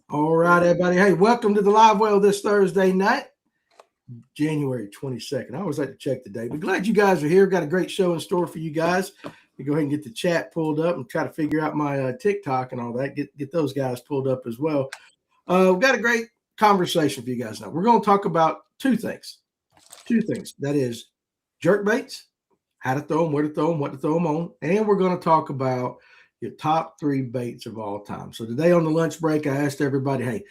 All right, everybody. Hey, welcome to the live well this Thursday night, January 22nd. I always like to check the date, but glad you guys are here. Got a great show in store for you guys. We go ahead and get the chat pulled up and try to figure out my TikTok and all that. Get those guys pulled up as well. We've got a great conversation for you guys now. We're going to talk about two things. That is jerkbaits, how to throw them, where to throw them, what to throw them on, and we're going to talk about your top 3 baits of all time. So today on the lunch break, I asked everybody, hey,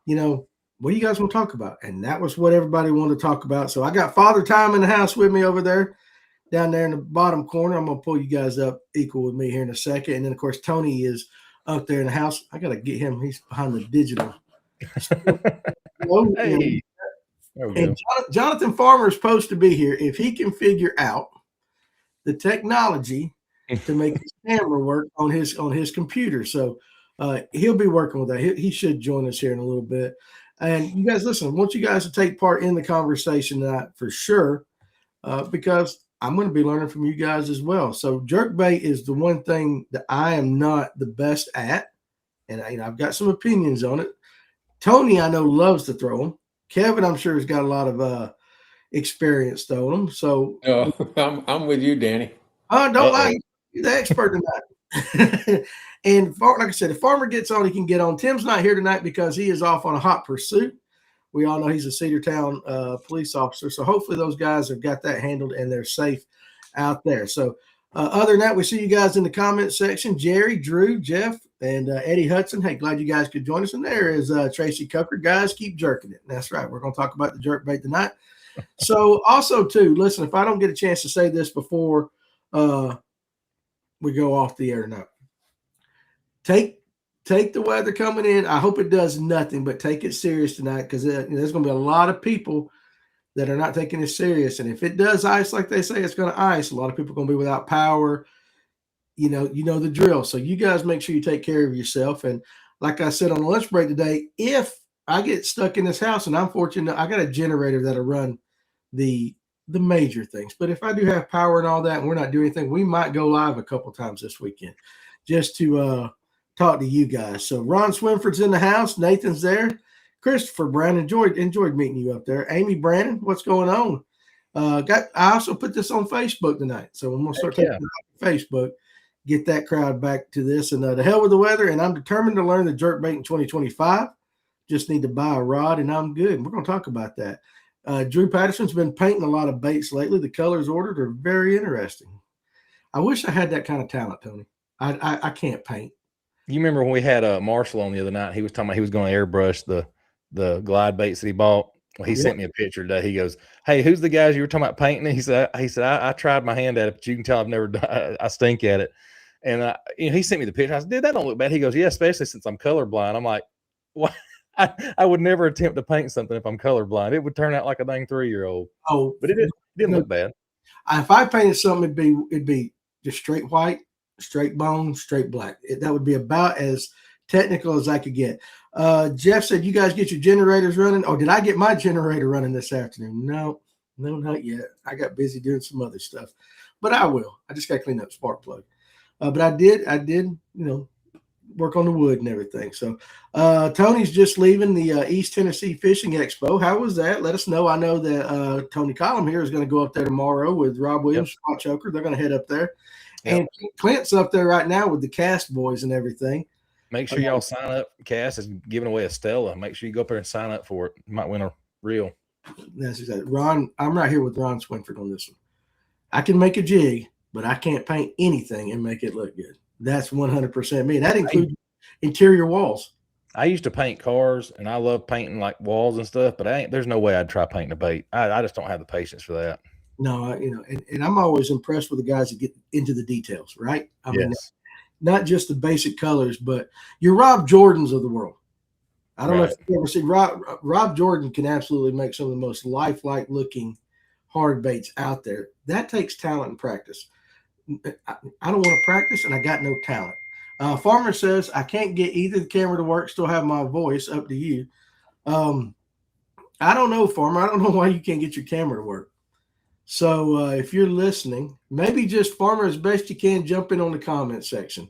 what do you guys want to talk about? And that was what everybody wanted to talk about. So I got Father Time in the house with me over there, down there in the bottom corner. I'm going to pull you guys up equal with me here in a second. And then, of course, Tony is up there in the house. I got to get him. He's behind the digital. Hey, there we And go. Jonathan Farmer is supposed to be here if he can figure out the technology to make his camera work on his computer. So he'll be working with that. He should join us here in a little bit. And you guys, listen, I want you guys to take part in the conversation tonight for sure, because I'm going to be learning from you guys as well. So jerkbait is the one thing that I am not the best at, and I've got some opinions on it. Tony, I know, loves to throw them. Kevin, I'm sure, has got a lot of experience throwing them. So I'm with you, Danny. don't lie. You're the expert tonight. And like I said, if Farmer gets on, he can get on. Tim's not here tonight because he is off on a hot pursuit. We all know he's a Cedartown police officer. So hopefully those guys have got that handled and they're safe out there. So other than that, we see you guys in the comment section. Jerry, Drew, Jeff, and Eddie Hudson. Hey, glad you guys could join us. And there is Tracy Cucker. Guys, keep jerking it. That's right. We're going to talk about the jerkbait tonight. So also, too, listen, if I don't get a chance to say this before we go off the air tonight, take the weather coming in. I hope it does nothing, but take it serious tonight, because there's going to be a lot of people that are not taking it serious. And if it does ice like they say it's going to ice, a lot of people are going to be without power. You know the drill. So you guys make sure you take care of yourself. And like I said on the lunch break today, if I get stuck in this house, and I'm fortunate, I got a generator that'll run the major things. But if I do have power and all that, and we're not doing anything, we might go live a couple times this weekend just to talk to you guys. So Ron Swinford's in the house. Nathan's there. Christopher Brown, enjoyed meeting you up there. Amy Brandon, what's going on? I also put this on Facebook tonight, so I'm gonna start taking it off Facebook, get that crowd back to this. And the hell with the weather. And I'm determined to learn the jerkbait in 2025. Just need to buy a rod, and I'm good. And we're gonna talk about that. Drew Patterson's been painting a lot of baits lately. The colors ordered are very interesting. I wish I had that kind of talent, Tony. I can't paint. You remember when we had Marshall on the other night? He was talking about he was going to airbrush the glide baits that he bought. Well, he sent me a picture today. He goes, "Hey, who's the guys you were talking about painting?" He said, I tried my hand at it, but you can tell I've never done. I stink at it." And he sent me the picture. I said, "Dude, that don't look bad." He goes, "Yeah, especially since I'm colorblind." I'm like, "What?" I would never attempt to paint something if I'm colorblind. It would turn out like a dang 3-year-old. Oh, but it didn't look bad. If I painted something, it'd be just straight white, straight bone, straight black. That would be about as technical as I could get. Jeff said, "You guys get your generators running." Oh, did I get my generator running this afternoon? No, not yet. I got busy doing some other stuff, but I will. I just got to clean up spark plug. But I did, work on the wood and everything. So Tony's just leaving the East Tennessee Fishing Expo. How was that? Let us know. I know that Tony Collum here is going to go up there tomorrow with Rob Williams, Spot Choker. They're going to head up there. Yep. And Clint's up there right now with the Cast boys and everything. Make sure y'all sign up. Cass is giving away a Stella. Make sure you go up there and sign up for it. You might win a reel. That's exactly. Ron, I'm right here with Ron Swinford on this one. I can make a jig, but I can't paint anything and make it look good. That's 100% me. That includes interior walls. I used to paint cars, and I love painting like walls and stuff, but there's no way I'd try painting a bait. I just don't have the patience for that. No, and I'm always impressed with the guys that get into the details, right? I mean, not just the basic colors, but your Rob Jordans of the world. I don't know if you ever see Rob Jordan can absolutely make some of the most lifelike looking hard baits out there. That takes talent and practice. I don't want to practice, and I got no talent. Farmer says, "I can't get either the camera to work, still have my voice. Up to you." I don't know, Farmer. I don't know why you can't get your camera to work. So if you're listening, maybe just Farmer as best you can, jump in on the comment section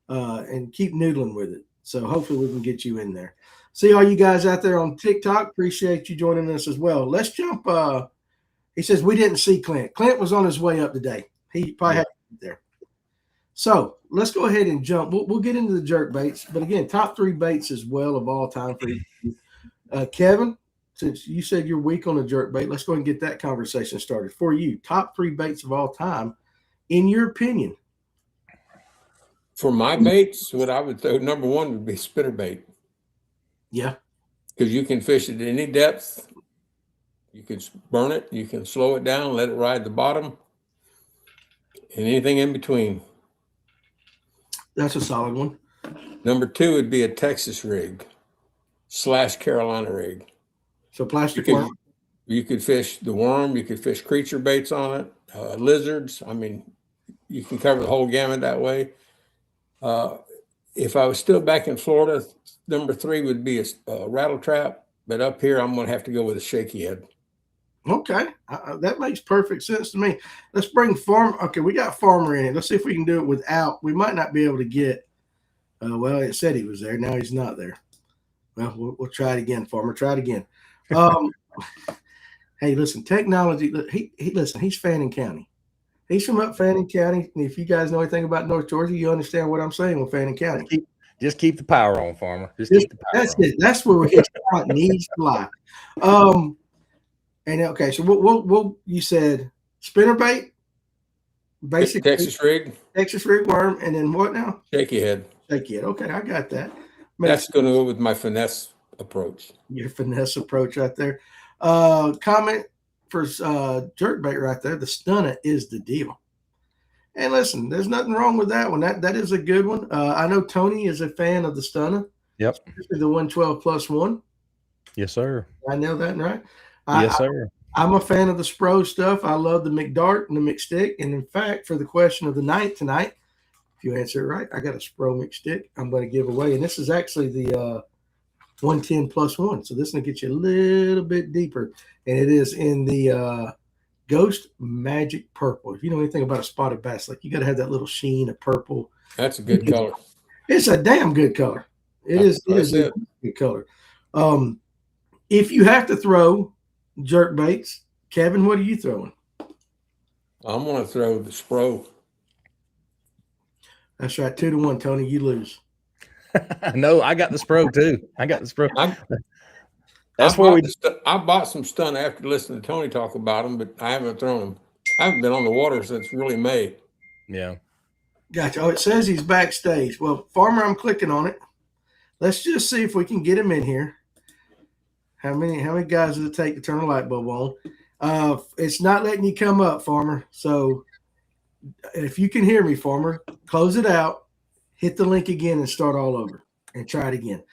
and keep noodling with it. So hopefully we can get you in there. See all you guys out there on TikTok. Appreciate you joining us as well. Let's jump. He says we didn't see Clint. Clint was on his way up today. He probably had to be there. So let's go ahead and jump. We'll get into the jerk baits, but again, top 3 baits as well of all time for you. Kevin, since you said you're weak on a jerk bait, let's go ahead and get that conversation started. For you, top 3 baits of all time, in your opinion. For my baits, what I would throw, number 1 would be spinnerbait. Yeah. Because you can fish at any depth. You can burn it. You can slow it down, let it ride the bottom, and anything in between. That's a solid one. Number 2 would be a Texas rig / Carolina rig. So plastic worm. You could fish the worm. You could fish creature baits on it, lizards. I mean, you can cover the whole gamut that way. If I was still back in Florida, number 3 would be a rattle trap. But up here, I'm going to have to go with a shaky head. Okay. That makes perfect sense to me. Let's bring Farmer. Okay, we got Farmer in it. Let's see if we can do it without. We might not be able to get. Well, it said he was there. Now he's not there. Well, we'll try it again, Farmer. Try it again. Hey, listen, technology. Listen, he's Fannin County. He's from up Fannin County. And if you guys know anything about North Georgia, you understand what I'm saying with Fannin County. Just keep the power on, Farmer. Just keep the power that's on. it. That's where his talent needs to lie. And okay, so we'll you said spinnerbait, basically Texas rig worm, and then what now? Shaky head. Shaky head. Okay, I got that. That's going to go with my finesse approach. Your finesse approach right there. Comment for jerkbait right there. The stunner is the deal. And listen, there's nothing wrong with that one. That is a good one. I know Tony is a fan of the stunner. Yep. Especially the 112+1. Yes, sir. I know that, right? Yes, sir. I'm a fan of the Spro stuff. I love the McDart and the McStick. And in fact, for the question of the night tonight, if you answer it right, I got a Spro McStick I'm going to give away. And this is actually the 110+1. So this is going to get you a little bit deeper. And it is in the Ghost Magic Purple. If you know anything about a spotted bass, like you got to have that little sheen of purple. That's a good color. It's a damn good color. It is a good color. If you have to throw jerk baits, Kevin, what are you throwing? I'm going to throw the Spro. That's right. 2-1, Tony. You lose. No, I got the Spro too. I got the Spro. I bought some stun after listening to Tony talk about them, but I haven't thrown them. I haven't been on the water since really May. Yeah. Gotcha. Oh, it says he's backstage. Well, Farmer, I'm clicking on it. Let's just see if we can get him in here. How many guys does it take to turn a light bulb on? It's not letting you come up, Farmer. So if you can hear me, Farmer, close it out, hit the link again, and start all over and try it again.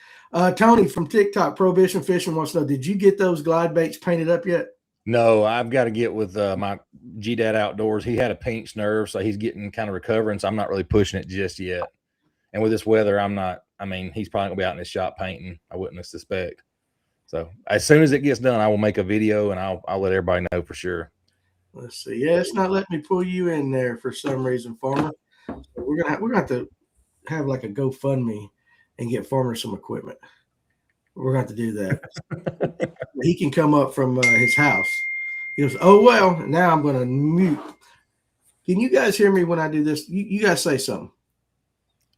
Tony from TikTok, Prohibition Fishing wants to know, did you get those glide baits painted up yet? No, I've got to get with my G-Dad Outdoors. He had a pinched nerve, so he's getting kind of recovering, so I'm not really pushing it just yet. And with this weather, I'm not – I mean, he's probably going to be out in his shop painting. I wouldn't suspect. So as soon as it gets done, I will make a video, and I'll let everybody know for sure. Let's see. Yeah, it's not letting me pull you in there for some reason, Farmer. So we're gonna have to have like a GoFundMe and get Farmer some equipment. We're going to have to do that. He can come up from his house. He goes, oh, well, now I'm going to mute. Can you guys hear me when I do this? You guys say something.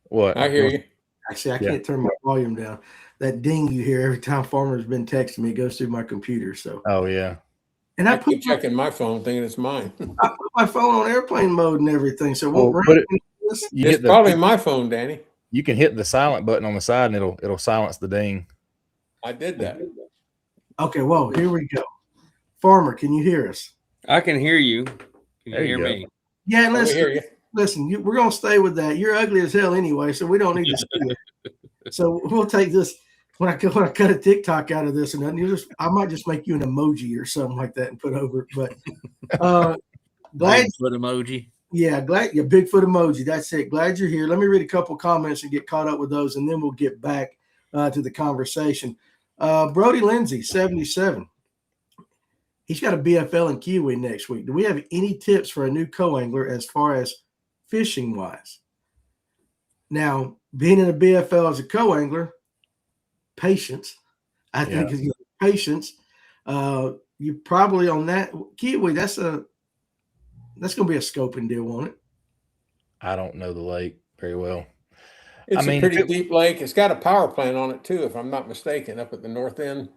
What? I hear you. Actually, I can't turn my volume down. That ding you hear every time Farmer's been texting me, it goes through my computer. So. Oh, yeah. And I keep checking my phone thinking it's mine. I put my phone on airplane mode and everything. So it's probably my phone, Danny. You can hit the silent button on the side and it'll silence the ding. I did that. Okay, well, here we go. Farmer, can you hear us? I can hear you. Can you hear me? Yeah, listen, we're going to stay with that. You're ugly as hell anyway, so we don't need to see it. So we'll take this. When I cut a TikTok out of this and nothing, I might just make you an emoji or something like that and put over it. But glad Bigfoot emoji. Yeah, Bigfoot emoji. That's it. Glad you're here. Let me read a couple comments and get caught up with those, and then we'll get back to the conversation. Brody Lindsay, 77. He's got a BFL in Kiwi next week. Do we have any tips for a new co-angler as far as fishing wise? Now, being in a BFL as a co-angler, patience. I think is patience. You probably on that Kiwi. That's going to be a scoping deal, won't it? I don't know the lake very well. It's a pretty deep lake. It's got a power plant on it too, if I'm not mistaken, up at the north end.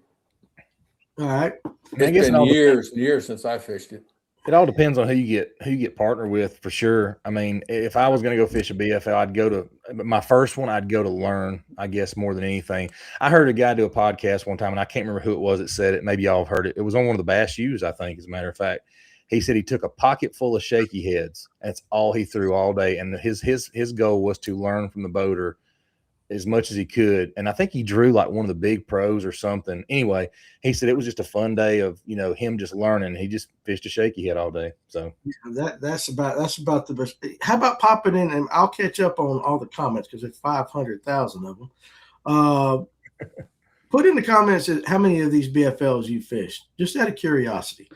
All right. It's been years and years since I fished it. It all depends on who you get partnered with, for sure. I mean, if I was going to go fish a BFL, I'd go to my first one. I'd go to learn, I guess, more than anything. I heard a guy do a podcast one time, and I can't remember who it was that said it. Maybe y'all have heard it. It was on one of the Bass U's, I think, as a matter of fact. He said he took a pocket full of shaky heads. That's all he threw all day, and his goal was to learn from the boater as much as he could. And I think he drew like one of the big pros or something. Anyway, he said it was just a fun day of, him just learning. He just fished a shaky head all day. So that's about the best. How about popping in, and I'll catch up on all the comments because there's 500,000 of them. Put in the comments how many of these BFLs you fished, just out of curiosity.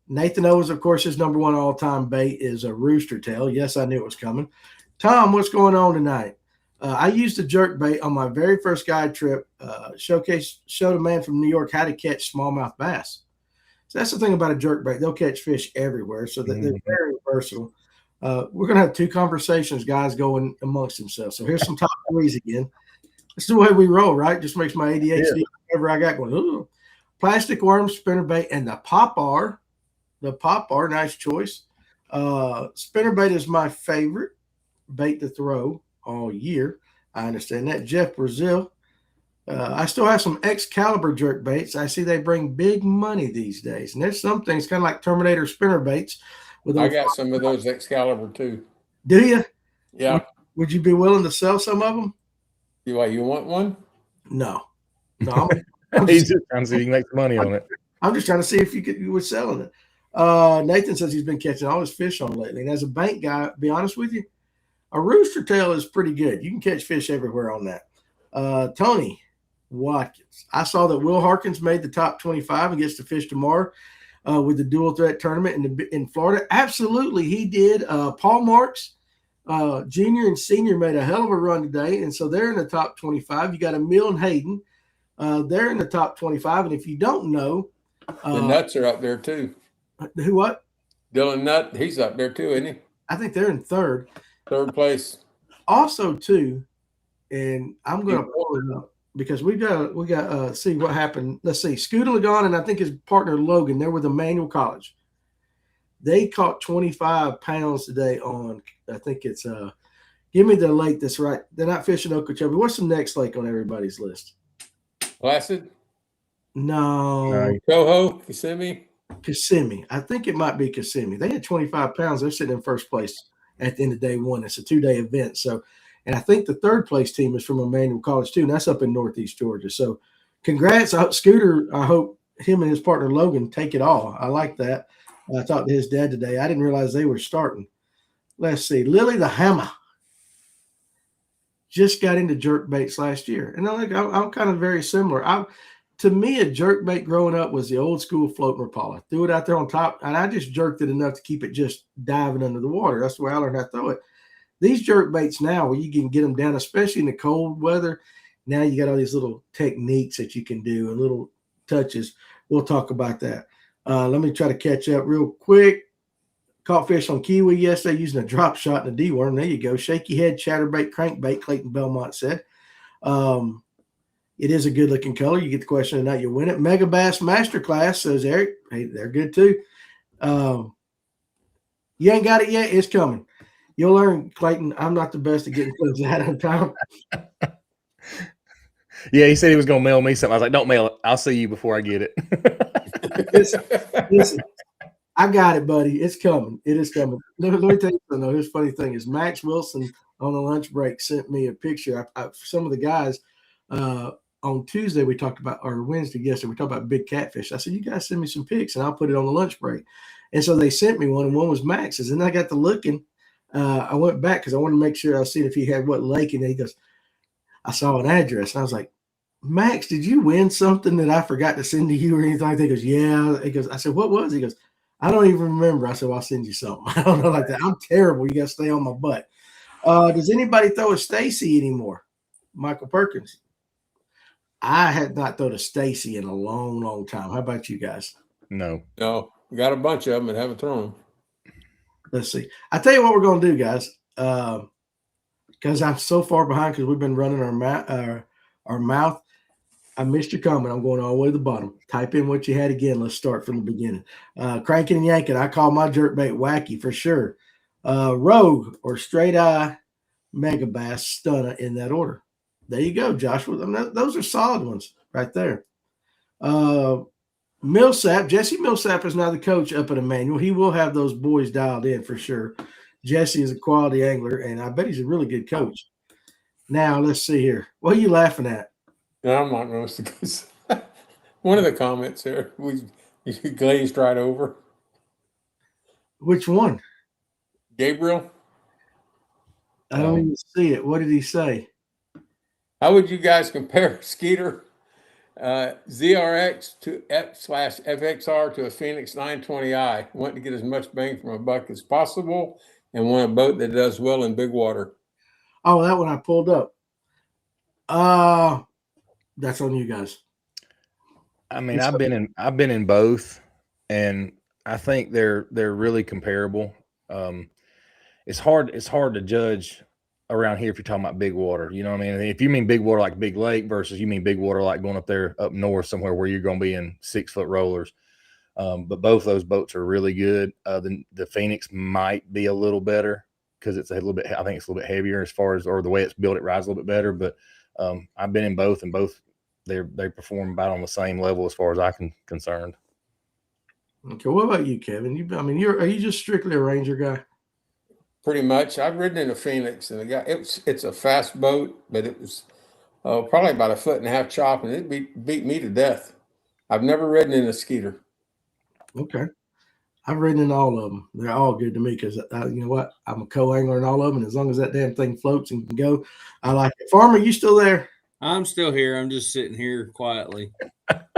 Nathan Owens, of course, his number one all-time bait is a rooster tail. Yes, I knew it was coming. Tom, what's going on tonight? I used a jerkbait on my very first guide trip. Showed a man from New York how to catch smallmouth bass. So that's the thing about a jerkbait. They'll catch fish everywhere, so they're very versatile. We're going to have two conversations, guys, going amongst themselves. So here's some top threes again. That's the way we roll, right? Just makes my ADHD, whatever I got going. Ooh. Plastic worm, spinnerbait, and the popper. The popper, nice choice. Spinnerbait is my favorite bait to throw all year. I understand that. Jeff Brazil. I still have some Excalibur jerk baits. I see they bring big money these days. And there's some things kind of like Terminator spinner baits. I got some of those Excalibur too. Do you? Yeah. Would you be willing to sell some of them? You want one? No. He's just trying to see if he can make money on it. I'm just trying to see if you were selling it. Nathan says he's been catching all his fish on lately. And as a bank guy, be honest with you, a rooster tail is pretty good. You can catch fish everywhere on that. Tony Watkins. I saw that Will Harkins made the top 25 and gets to fish tomorrow with the dual threat tournament in Florida. Absolutely, he did. Paul Marks, junior and senior, made a hell of a run today, and so they're in the top 25. You got Emil and Hayden. They're in the top 25, and if you don't know, the Nuts are up there too. Who? What? Dylan Nutt. He's up there too, isn't he? I think they're in third place. Also, too, and I'm going to pull it up because we got see what happened. Let's see. Scooter Lagon and I think his partner Logan, they're with Emmanuel College. They caught 25 pounds today on, I think it's give me the lake that's right. They're not fishing Okeechobee. What's the next lake on everybody's list? Placid? No. Coho? Kissimmee? I think it might be Kissimmee. They had 25 pounds. They're sitting in first place at the end of day one. It's a 2-day event. So, and I think the third place team is from Emmanuel College too, and that's up in Northeast Georgia. So congrats. Scooter, I hope him and his partner Logan take it all. I like that. I talked to his dad today. I didn't realize they were starting. Let's see. Lily the Hammer just got into jerkbaits last year. And I'm kind of very similar. To me, a jerkbait growing up was the old school float Rapala. Threw it out there on top, and I just jerked it enough to keep it just diving under the water. That's the way I learned how to throw it. These jerkbaits now, where you can get them down, especially in the cold weather, now you got all these little techniques that you can do and little touches. We'll talk about that. Let me try to catch up real quick. Caught fish on Kiwi yesterday using a drop shot and a D-worm. There you go. Shaky head, chatterbait, crankbait, Clayton Belmont said. It is a good-looking color. You get the question tonight, you win it. Mega Bass Masterclass, says Eric. Hey, they're good too. You ain't got it yet? It's coming. You'll learn, Clayton. I'm not the best at getting things out on time. Yeah, he said he was going to mail me something. I was like, don't mail it. I'll see you before I get it. Listen, I got it, buddy. It's coming. It is coming. Let me tell you something, though. Here's the funny thing is Max Wilson on the lunch break sent me a picture. Some of the guys on Tuesday we talked about, or Wednesday, yesterday, we talked about big catfish. I said, you guys send me some pics, and I'll put it on the lunch break. And so they sent me one, and one was Max's. And I got to looking. I went back because I wanted to make sure I was seeing if he had what lake. And he goes, I saw an address. And I was like, Max, did you win something that I forgot to send to you or anything like that? He goes, yeah. He goes, I said, what was it? He goes, I don't even remember. I said, well, I'll send you something. I don't know like that. I'm terrible. You got to stay on my butt. Does anybody throw a Stacy anymore? Michael Perkins. I had not thrown a Stacy in a long, long time. How about you guys? No. No, we got a bunch of them and haven't thrown them. Let's see. I tell you what we're going to do, guys. Because I'm so far behind because we've been running our mouth. I missed your comment. I'm going all the way to the bottom. Type in what you had again. Let's start from the beginning. Cranking and yanking. I call my jerkbait wacky for sure. Rogue or straight eye mega bass stunner in that order. There you go, Joshua. I mean, those are solid ones right there. Millsap, Jesse Millsap is now the coach up at Emmanuel. He will have those boys dialed in for sure. Jesse is a quality angler, and I bet he's a really good coach. Now, let's see here. What are you laughing at? No, I'm not roasting because one of the comments there, we glazed right over. Which one? Gabriel, I don't even see it. What did he say? how would you guys compare Skeeter ZRX to F/FXR to a Phoenix 920i? Want to get as much bang from a buck as possible and want a boat that does well in big water. Oh, that one I pulled up. That's on you guys. I mean, I've been in both, and I think they're really comparable. It's hard to judge around here if you're talking about big water. You know what I mean? If you mean big water like Big Lake versus you mean big water like going up there up north somewhere where you're going to be in 6-foot rollers. But both those boats are really good. The Phoenix might be a little better because it's a little bit. I think it's a little bit heavier as far as, or the way it's built, it rides a little bit better. But I've been in both, and both they perform about on the same level as far as I'm concerned. Okay, what about you, Kevin? Are you just strictly a Ranger guy? Pretty much. I've ridden in a Phoenix, and it's a fast boat, but it was probably about 1.5 foot chop, and it beat me to death. I've never ridden in a Skeeter. Okay. I've ridden in all of them. They're all good to me because, you know what? I'm a co-angler in all of them, and as long as that damn thing floats and can go, I like it. Farmer, you still there? I'm still here. I'm just sitting here quietly.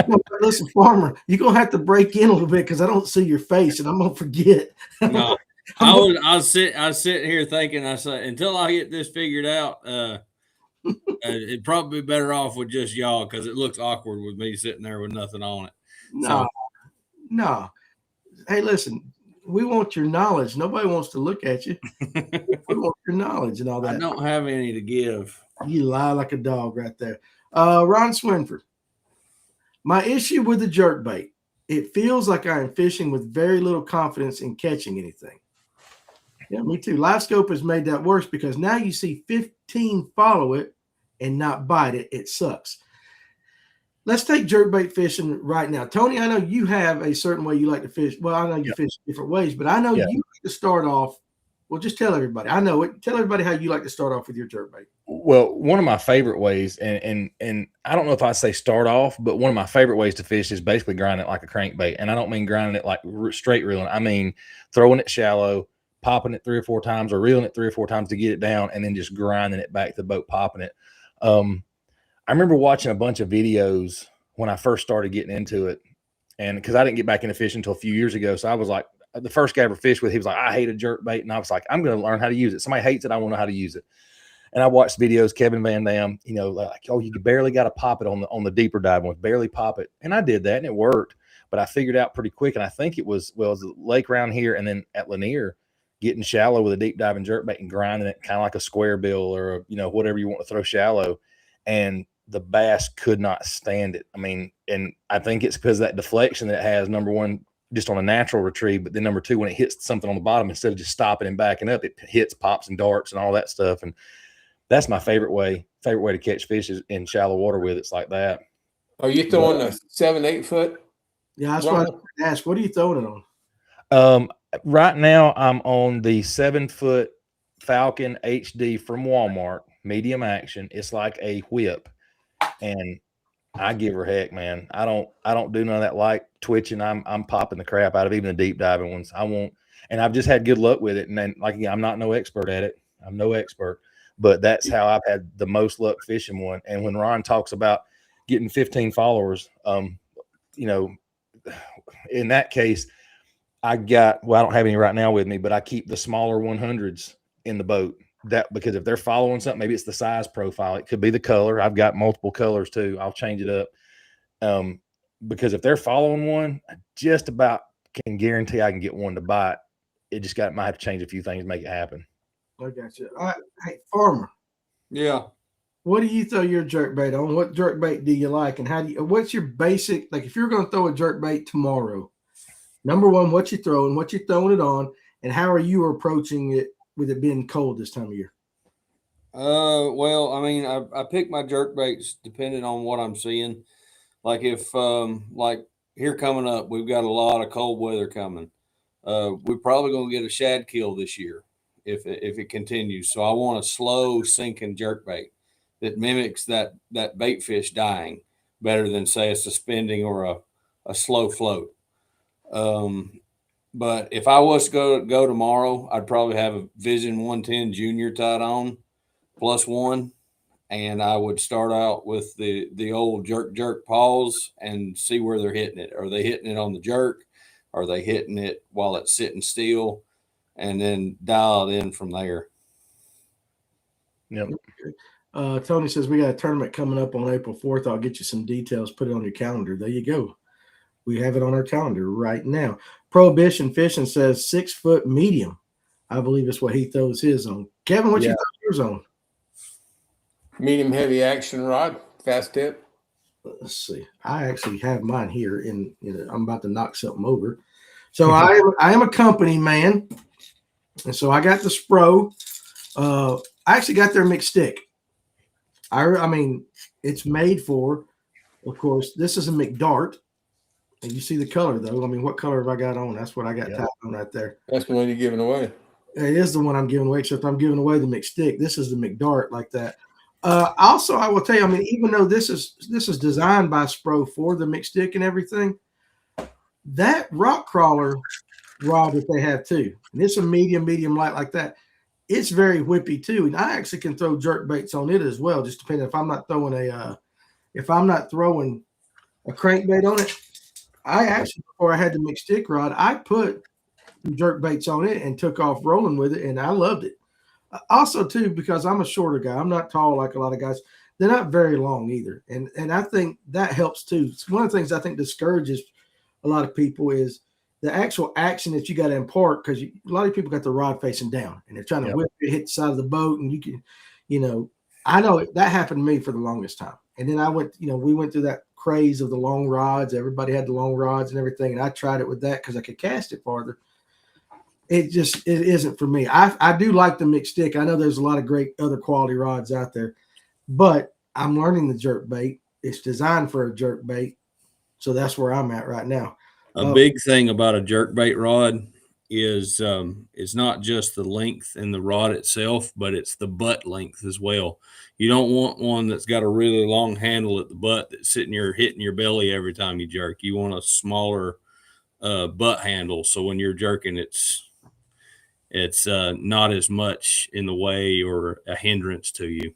No, listen, Farmer, you're going to have to break in a little bit because I don't see your face, and I'm going to forget. No, I was sitting here thinking, I said, until I get this figured out, it'd probably be better off with just y'all because it looks awkward with me sitting there with nothing on it. No. Hey, listen, we want your knowledge. Nobody wants to look at you. We want your knowledge and all that. I don't have any to give. You lie like a dog right there. Ron Swinford. My issue with the jerkbait, it feels like I am fishing with very little confidence in catching anything. Yeah, me too. LiveScope has made that worse because now you see 15 follow it and not bite it. It sucks. Let's take jerkbait fishing right now. Tony, I know you have a certain way you like to fish. Well, I know you fish different ways, but I know you like to start off. Well, just tell everybody. I know it. Tell everybody how you like to start off with your jerkbait. Well, one of my favorite ways, and I don't know if I say start off, but one of my favorite ways to fish is basically grinding it like a crankbait. And I don't mean grinding it like straight reeling. I mean throwing it shallow, popping it 3 or 4 times, or reeling it 3 or 4 times to get it down, and then just grinding it back to the boat, popping it. I remember watching a bunch of videos when I first started getting into it, and because I didn't get back into fishing until a few years ago, so I was like, the first guy I ever fished with, he was like, I hate a jerkbait, and I was like, I'm going to learn how to use it. Somebody hates it, I want to know how to use it. And I watched videos, Kevin Van Dam, you know, like, oh, you barely got to pop it on the deeper dive ones, barely pop it, and I did that, and it worked. But I figured out pretty quick, and I think it was a lake around here, and then at Lanier, getting shallow with a deep diving jerkbait and grinding it kind of like a square bill or whatever you want to throw shallow, and the bass could not stand it. I mean, and I think it's because of that deflection that it has, number one, just on a natural retrieve, but then number two, when it hits something on the bottom, instead of just stopping and backing up, it hits, pops, and darts and all that stuff. And that's my favorite way to catch fish is in shallow water with it's like that. Are you throwing a 7-8 foot? Yeah, that's what I was going to ask. What are you throwing it on? Right now, I'm on the 7-foot Falcon HD from Walmart, medium action. It's like a whip, and I give her heck, man. I don't do none of that light twitching. I'm popping the crap out of even the deep diving ones. I won't, and I've just had good luck with it. And then, like, again, I'm not no expert at it. I'm no expert, but that's how I've had the most luck fishing one. And when Ron talks about getting 15 followers, in that case, I don't have any right now with me, but I keep the smaller 100s in the boat that, because if they're following something, maybe it's the size profile. It could be the color. I've got multiple colors too. I'll change it up. Because if they're following one, I just about can guarantee I can get one to bite. It just might have to change a few things to make it happen. I got you. Hey, Farmer. Yeah. What do you throw your jerkbait on? What jerkbait do you like, and what's your basic, like if you're going to throw a jerkbait tomorrow, number one, what you throwing, what you throwing it on, and how are you approaching it with it being cold this time of year? Well, I mean, I pick my jerkbaits depending on what I'm seeing. Like if like here coming up, we've got a lot of cold weather coming. We're probably going to get a shad kill this year if it continues. So I want a slow sinking jerkbait that mimics that bait fish dying better than say a suspending or a slow float. But if I was to go tomorrow, I'd probably have a Vision 110 Junior tied on +1, and I would start out with the old jerk pause and see where they're hitting it. Are they hitting it on the jerk? Are they hitting it while it's sitting still? And then dial it in from there. Yep. Tony says we got a tournament coming up on April 4th. I'll get you some details. Put it on your calendar. There you go. We have it on our calendar right now. Prohibition Fishing says 6 foot medium. I believe it's what he throws his on. Kevin, what you throw yours on? Medium heavy action rod, fast tip. Let's see. I actually have mine here, and I'm about to knock something over. So I am a company man, and so I got the Spro. I actually got their mixed stick. I mean, it's made for, of course, this is a McDart. And you see the color, though. I mean, what color have I got on? That's what I got tied on right there. That's the one you're giving away. It is the one I'm giving away, except I'm giving away the mixed stick. This is the McDart like that. Also, I will tell you, I mean, even though this is designed by Spro for the mixed stick and everything, that rock crawler rod that they have too, and it's a medium light like that, it's very whippy too. And I actually can throw jerk baits on it as well, just depending if I'm not throwing a crankbait on it. I actually, before I had the mixed stick rod, I put jerk baits on it and took off rolling with it, and I loved it. Also, too, because I'm a shorter guy, I'm not tall like a lot of guys. They're not very long either, and I think that helps too. It's one of the things I think discourages a lot of people is the actual action that you got to impart, because a lot of people got the rod facing down and they're trying to whip it, hit the side of the boat, and you can, I know that happened to me for the longest time. And then I went, we went through that craze of the long rods. Everybody had the long rods and everything, and I tried it with that because I could cast it farther. It isn't for me. I do like the mixed stick. I know there's a lot of great other quality rods out there, but I'm learning the jerk bait. It's designed for a jerk bait, so that's where I'm at right now. A big thing about a jerk bait rod is it's not just the length in the rod itself, but it's the butt length as well. You don't want one that's got a really long handle at the butt that's hitting your belly every time you jerk. You want a smaller butt handle, so when you're jerking, it's not as much in the way or a hindrance to you.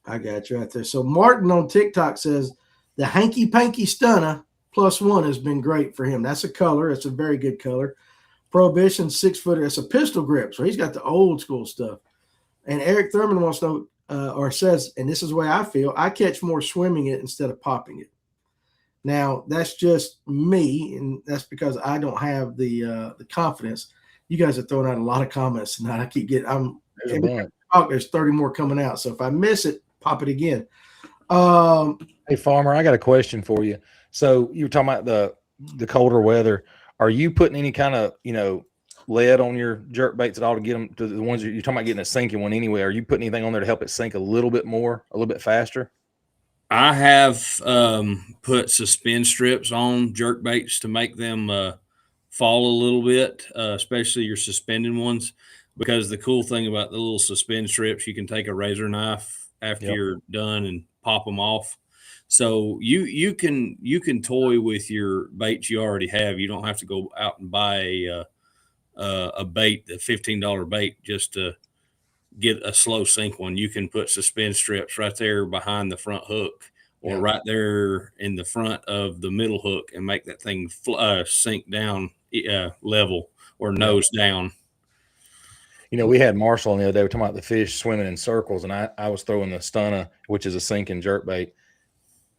I got you right there. So Martin on TikTok says the Hanky Panky Stunner +1 has been great for him. That's a color. It's a very good color. Prohibition 6-footer. It's a pistol grip, so he's got the old school stuff. And Eric Thurman wants to know, or says, and this is the way I feel, I catch more swimming it instead of popping it. Now, that's just me, and that's because I don't have the confidence. You guys are throwing out a lot of comments tonight. I keep getting there's 30 more coming out. So if I miss it, pop it again. Hey, Farmer, I got a question for you. So you were talking about the colder weather. Are you putting any kind of, lead on your jerk baits at all to get them to the ones you're talking about getting a sinking one anyway? Are you putting anything on there to help it sink a little bit more, a little bit faster? I have put suspend strips on jerk baits to make them fall a little bit, especially your suspended ones, because the cool thing about the little suspend strips, you can take a razor knife after you're done and pop them off. So you can toy with your baits you already have. You don't have to go out and buy a bait, the $15 bait, just to get a slow sink one. You can put suspend strips right there behind the front hook, or right there in the front of the middle hook, and make that thing sink down level or nose down. You know, we had Marshall on the other day. We were talking about the fish swimming in circles, and I was throwing the stunner, which is a sinking jerkbait,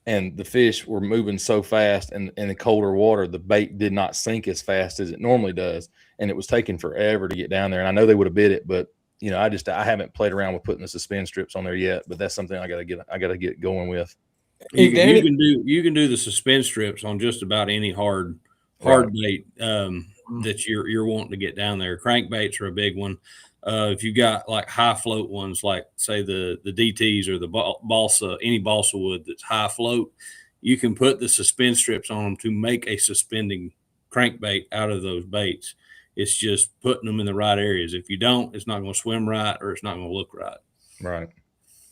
and the fish were moving so fast, and in the colder water, the bait did not sink as fast as it normally does, and it was taking forever to get down there. And I know they would have bit it, but you know, I haven't played around with putting the suspend strips on there yet. But that's something I got to get going with. You can do the suspend strips on just about any hard bait that you're wanting to get down there. Crankbaits are a big one. If you've got like high float ones, like say the DTs or the balsa, any balsa wood that's high float, you can put the suspend strips on them to make a suspending crankbait out of those baits. It's just putting them in the right areas. If you don't, it's not going to swim right or it's not going to look right. Right.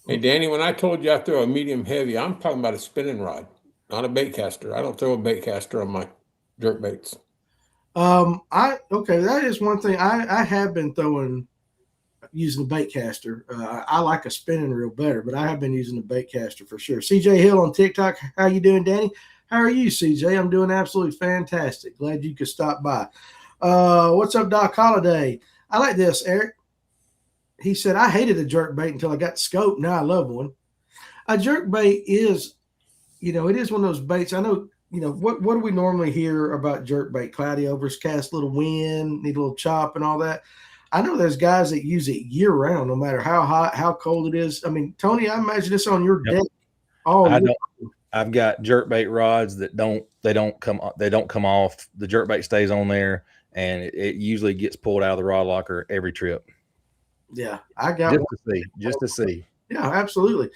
Hey, Danny, when I told you I throw a medium heavy, I'm talking about a spinning rod, not a bait caster. I don't throw a bait caster on my jerk baits. That is one thing I have been using the bait caster. I like a spinning reel better, but I have been using the bait caster for sure. CJ Hill on TikTok. How you doing, Danny? How are you, CJ? I'm doing absolutely fantastic. Glad you could stop by. What's up, Doc Holiday? I like this, Eric. He said, I hated a jerk bait until I got the scope. Now I love one. A jerk bait is, it is one of those baits. I know, what do we normally hear about jerk bait? Cloudy overcast, little wind, need a little chop and all that. I know there's guys that use it year round, no matter how hot, how cold it is. I mean, Tony, I imagine this on your deck. I've got jerkbait rods that don't come off. The jerkbait stays on there, and it usually gets pulled out of the rod locker every trip. Yeah, I got just to see. Yeah, absolutely.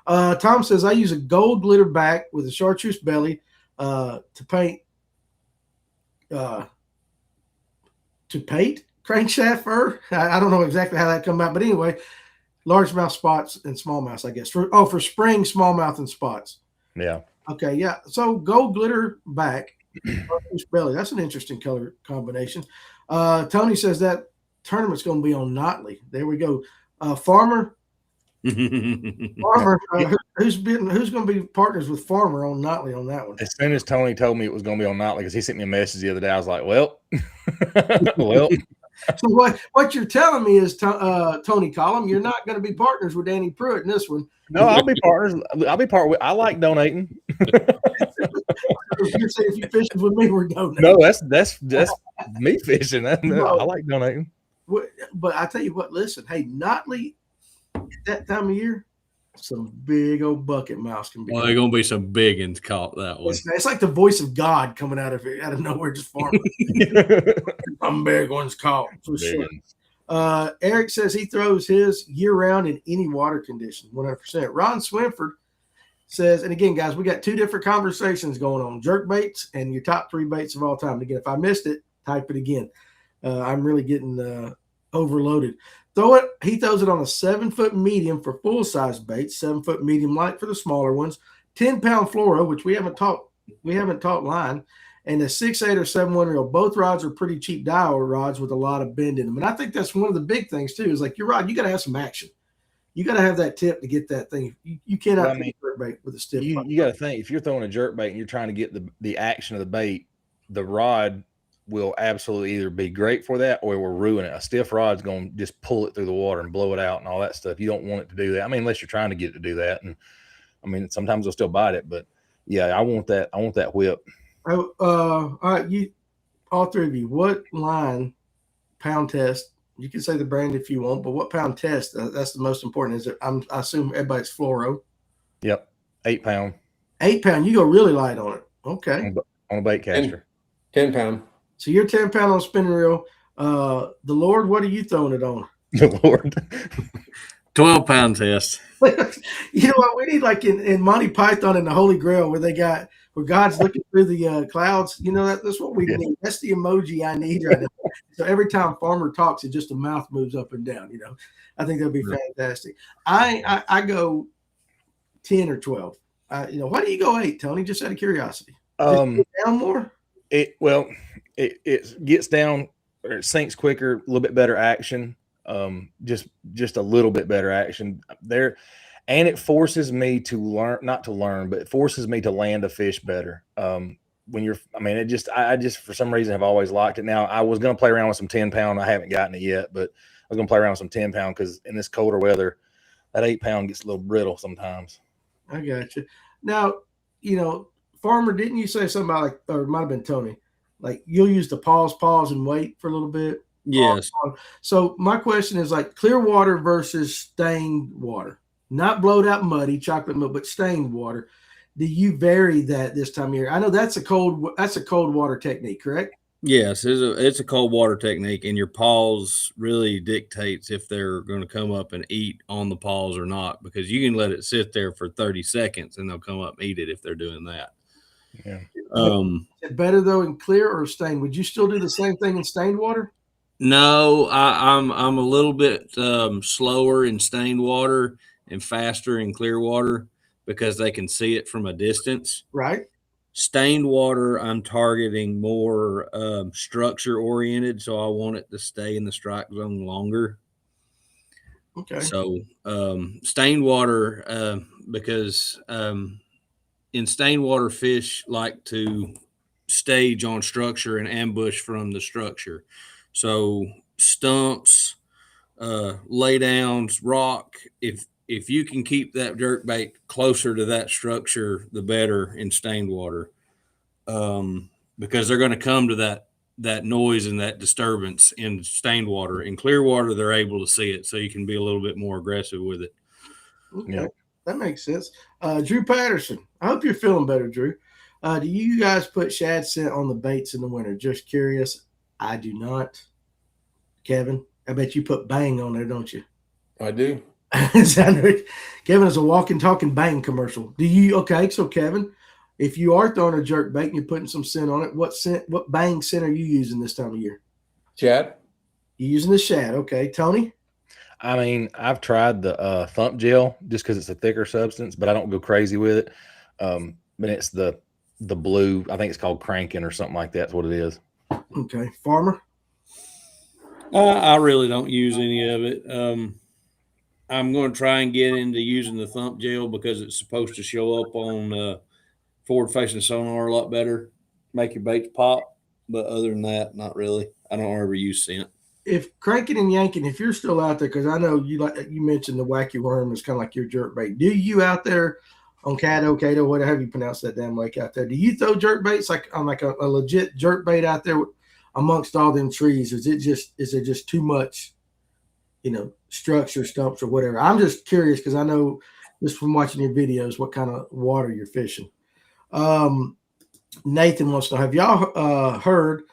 Tom says I use a gold glitter back with a chartreuse belly to paint crankshaft fur. I don't know exactly how that come out, but anyway, largemouth spots and smallmouths, I guess. For spring smallmouth and spots. Yeah. Okay. Yeah. So gold glitter back, chartreuse belly. That's an interesting color combination. Tony says that tournament's going to be on Notley. There we go. Farmer, who's going to be partners with Farmer on Notley on that one? As soon as Tony told me it was going to be on Notley, because he sent me a message the other day, I was like, well. So what you're telling me is, Tony Collum, you're not going to be partners with Danny Pruitt in this one. No, I'll be partners. I like donating. If you're fishing with me, we're donating. No, that's me fishing. I like donating. But I tell you what, listen, hey, Notley, at that time of year, some big old bucket mouse can be. Well, they're going to be some big ones caught that one. It's like the voice of God coming out of nowhere, just farming. Some big ones caught for sure. Eric says he throws his year round in any water condition, 100%. Ron Swinford says, and again, guys, we got two different conversations going on: jerk baits and your top 3 baits of all time. Again, if I missed it, type it again. I'm really getting overloaded. He throws it on a 7-foot medium for full size baits, 7-foot medium light for the smaller ones, 10-pound fluoro, which we haven't taught line, and a 6.8 or 7.1 reel. Both rods are pretty cheap dial rods with a lot of bend in them. And I think that's one of the big things too, is like your rod, you got to have some action. You got to have that tip to get that thing. You cannot jerk bait with a stiff. You got to think, if you're throwing a jerk bait and you're trying to get the action of the bait, the rod will absolutely either be great for that or it will ruin it. A stiff rod's going to just pull it through the water and blow it out and all that stuff. You don't want it to do that. I mean, unless you're trying to get it to do that. And I mean, sometimes they'll still bite it, but yeah, I want that whip. All right, all 3 of you, what line pound test? You can say the brand if you want, but what pound test? That's the most important. Is it? I assume everybody's fluoro. Yep, 8 pound. 8 pound. You go really light on it. Okay. On a bait caster. 10 pound. So you're 10 pound on a spinning reel. The Lord, what are you throwing it on? The Lord. 12-pound test. You know what? We need, like in Monty Python and the Holy Grail, where God's looking through the clouds. You know, that's what we need. That's the emoji I need right now. So every time Farmer talks, it just the mouth moves up and down. You know, I think that'd be fantastic. I go 10 or 12. Why do you go 8, Tony? Just out of curiosity. Down more. It gets down, or it sinks quicker, a little bit better action. Just a little bit better action there. And it forces me to not to learn, but it forces me to land a fish better. I just for some reason have always liked it. Now I was going to play around with some 10 pound. I haven't gotten it yet, but was gonna play around with some 10-pound because in this colder weather, that 8-pound gets a little brittle sometimes. I got you. Now, Farmer, didn't you say something about or it might have been Tony, like you'll use the pause, and wait for a little bit? Yes. So my question is like clear water versus stained water, not blowed out muddy chocolate milk, but stained water. Do you vary that this time of year? I know that's a cold water technique, correct? Yes, it's a cold water technique, and your pause really dictates if they're going to come up and eat on the pause or not, because you can let it sit there for 30 seconds and they'll come up and eat it if they're doing that. Yeah. Is it better though in clear or stained? Would you still do the same thing in stained water? No, I'm a little bit slower in stained water and faster in clear water because they can see it from a distance. Right. Stained water, I'm targeting more structure oriented, so I want it to stay in the strike zone longer. Okay. So stained water, because in stained water, fish like to stage on structure and ambush from the structure. So stumps, laydowns, rock. If you can keep that jerkbait closer to that structure, the better in stained water, because they're going to come to that noise and that disturbance in stained water. In clear water, they're able to see it, so you can be a little bit more aggressive with it. Okay. Yeah. That makes sense. Drew Patterson, I hope you're feeling better, Drew. Do you guys put shad scent on the baits in the winter? Just curious. I do not. Kevin, I bet you put Bang on there, don't you? I do. Kevin is a walking, talking Bang commercial. Do you? Okay, so Kevin, if you are throwing a jerk bait and you're putting some scent on it, what Bang scent are you using this time of year? Chad? You using the shad? Okay, Tony. I mean, I've tried the thump gel just because it's a thicker substance, but I don't go crazy with it. But it's the blue. I think it's called cranking or something like that's what it is. Okay, Farmer. I really don't use any of it. I'm going to try and get into using the thump gel because it's supposed to show up on forward-facing sonar a lot better, make your baits pop. But other than that, not really. I don't ever use scent. If cranking and yanking, if you're still out there, because I know you mentioned the wacky worm is kind of like your jerk bait. Do you out there on Cato, whatever you pronounce that damn lake out there? Do you throw jerk baits like on like a legit jerk bait out there amongst all them trees? Is there just too much, structure, stumps, or whatever? I'm just curious because I know just from watching your videos what kind of water you're fishing. Nathan wants to know: have y'all heard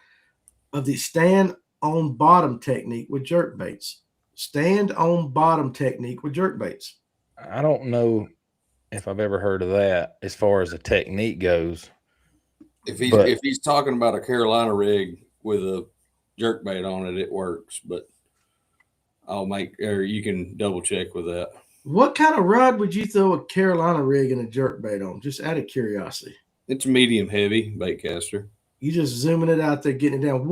of the stand on bottom technique with jerk baits? Stand on bottom technique with jerk baits. I don't know if I've ever heard of that as far as the technique goes. If he's talking about a Carolina rig with a jerkbait on it, it works. But you can double check with that. What kind of rod would you throw a Carolina rig and a jerkbait on? Just out of curiosity. It's medium heavy bait caster. You just zooming it out there, getting it down.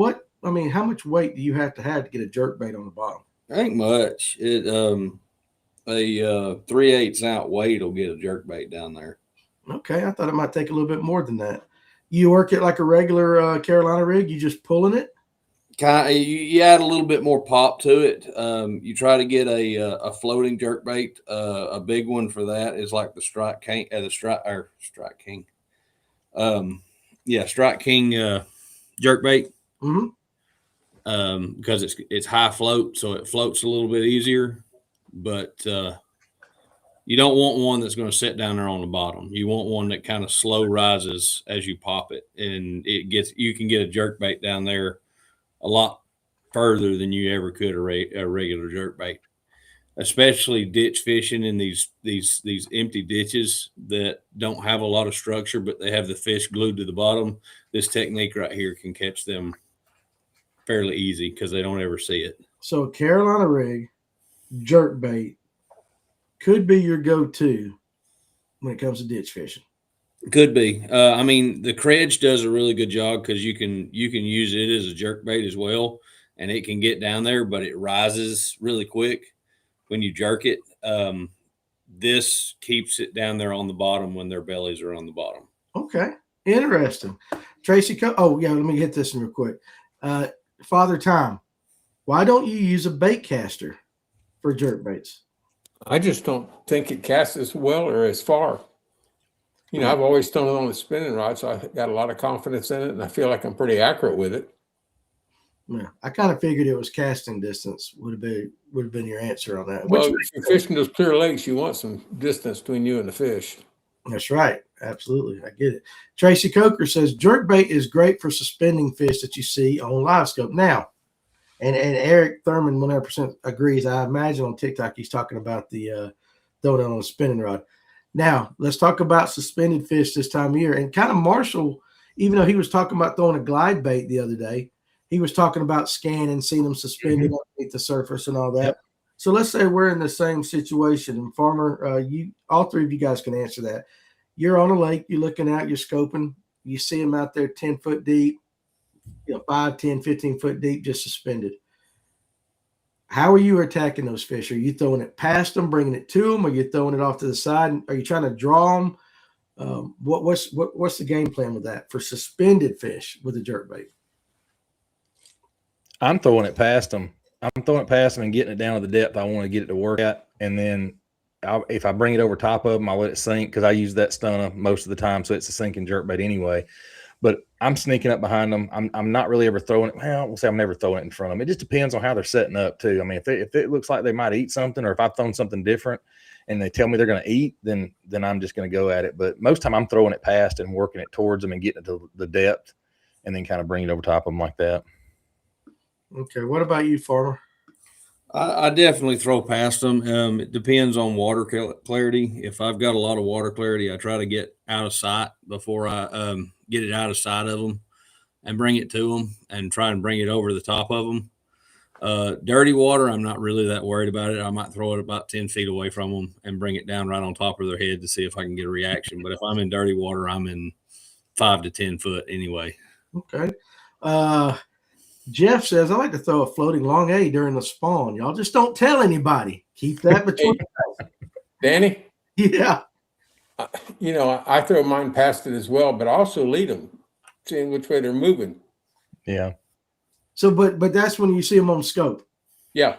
How much weight do you have to get a jerkbait on the bottom? Ain't much. It a 3/8 ounce weight will get a jerkbait down there. Okay, I thought it might take a little bit more than that. You work it like a regular Carolina rig? You just pulling it? You add a little bit more pop to it. You try to get a floating jerkbait. A big one for that is like the Strike King, Strike King. Strike King jerkbait. Mm-hmm. Because it's high float, so it floats a little bit easier. But you don't want one that's going to sit down there on the bottom. You want one that kind of slow rises as you pop it, and you can get a jerkbait down there a lot further than you ever could a regular jerkbait, especially ditch fishing in these empty ditches that don't have a lot of structure, but they have the fish glued to the bottom. This technique right here can catch them fairly easy because they don't ever see it. So Carolina rig, jerkbait could be your go-to when it comes to ditch fishing. Could be. The Credge does a really good job because you can use it as a jerkbait as well, and it can get down there, but it rises really quick when you jerk it. This keeps it down there on the bottom when their bellies are on the bottom. Okay, interesting. Tracy, let me hit this in real quick. Father Time, Why don't you use a bait caster for jerk baits? I just don't think it casts as well or as far. You know, I've always thrown it on the spinning rod, so I got a lot of confidence in it, and I feel like I'm pretty accurate with it. Yeah, I kind of figured it was casting distance would have been your answer on that. Well, if you're fishing those clear lakes, you want some distance between you and the fish. That's right. Absolutely. I get it. Tracy Coker says jerkbait is great for suspending fish that you see on live scope. Now, and Eric Thurman 100% agrees. I imagine on TikTok he's talking about the throwing it on a spinning rod. Now, let's talk about suspended fish this time of year. And kind of Marshall, even though he was talking about throwing a glide bait the other day, he was talking about scanning, seeing them suspended underneath the surface and all that. Yep. So let's say we're in the same situation. And Farmer, you all three of you guys can answer that. You're on a lake, you're looking out, you're scoping, you see them out there 10 foot deep, 5, 10, 15 foot deep, just suspended. How are you attacking those fish? Are you throwing it past them, bringing it to them? Are you throwing it off to the side? Are you trying to draw them? What's the game plan with that for suspended fish with a jerkbait? I'm throwing it past them. I'm throwing it past them and getting it down to the depth I want to get it to work at. And then if I bring it over top of them, I'll let it sink because I use that stunner most of the time. So it's a sinking jerkbait anyway. But I'm sneaking up behind them. I'm not really ever throwing it. Well, we'll say I'm never throwing it in front of them. It just depends on how they're setting up too. I mean, if it looks like they might eat something, or if I've thrown something different and they tell me they're going to eat, then I'm just going to go at it. But most time I'm throwing it past and working it towards them and getting it to the depth and then kind of bringing it over top of them like that. Okay. What about you, Farmer? I definitely throw past them. It depends on water clarity. If I've got a lot of water clarity, I try to get out of sight before I get it out of sight of them and bring it to them and try and bring it over the top of them. Dirty water, I'm not really that worried about it. I might throw it about 10 feet away from them and bring it down right on top of their head to see if I can get a reaction. But if I'm in dirty water, I'm in 5 to 10 foot anyway. Okay. Jeff says, I like to throw a floating long A during the spawn. Y'all just don't tell anybody. Keep that between us. Danny? Yeah. I throw mine past it as well, but I also lead them, seeing which way they're moving. Yeah. So, but that's when you see them on scope. Yeah.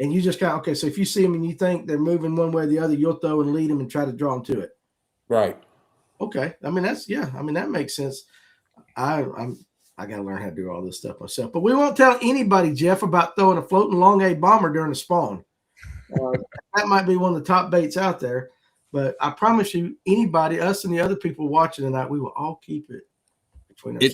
And you just okay, so if you see them and you think they're moving one way or the other, you'll throw and lead them and try to draw them to it. Right. Okay. I mean, that makes sense. I got to learn how to do all this stuff myself. But we won't tell anybody, Jeff, about throwing a floating long A bomber during the spawn. That might be one of the top baits out there. But I promise you, anybody, us and the other people watching tonight, we will all keep it between us.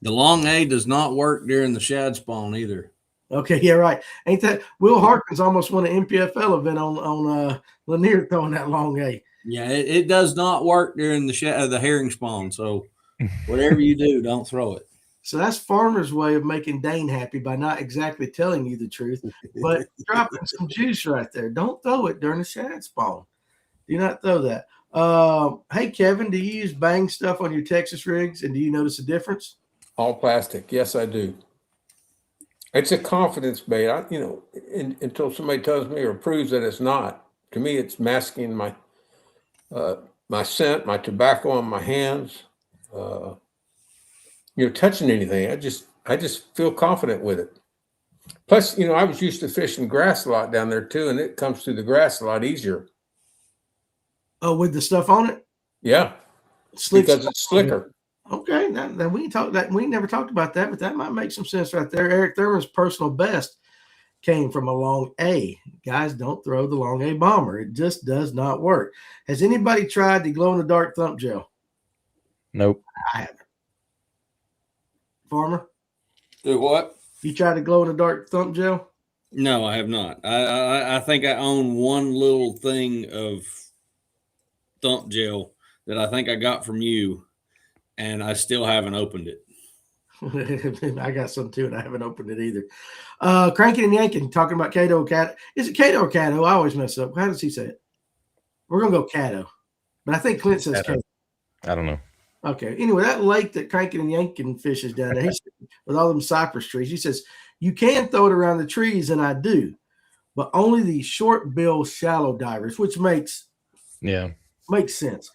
The long A does not work during the shad spawn either. Okay, yeah, right. Ain't that Will Harkins almost won an MPFL event on Lanier throwing that long A. Yeah, it does not work during the herring spawn. So whatever you do, don't throw it. So that's Farmer's way of making Dane happy by not exactly telling you the truth, but dropping some juice right there. Don't throw it during the shad spawn. Do not throw that. Hey, Kevin, do you use bang stuff on your Texas rigs, and do you notice a difference? All plastic. Yes, I do. It's a confidence bait. Until somebody tells me or proves that it's not. To me, it's masking my my scent, my tobacco on my hands. Touching anything. I just feel confident with it. Plus, I was used to fishing grass a lot down there too, and it comes through the grass a lot easier. Oh, with the stuff on it? Yeah. Because it's slicker. Okay. Now we never talked about that, but that might make some sense right there. Eric Thurman's personal best came from a long A. Guys, don't throw the long A bomber. It just does not work. Has anybody tried the glow-in-the-dark thump gel? Nope. I haven't. Farmer? Do what? You tried the glow-in-the-dark thump gel? No, I have not. I think I own one little thing of thump gel that I think I got from you, and I still haven't opened it. I got some too, and I haven't opened it either. Cranking and yanking, talking about Cato or Cato. Is it Cato or Cato? I always mess up. How does he say it? We're going to go Cato. But I think Clint says Cato. I don't know. Okay. Anyway, that lake that Cranking and Yanking fishes down there, with all them cypress trees, he says, you can throw it around the trees, and I do, but only the short bill shallow divers, which makes sense.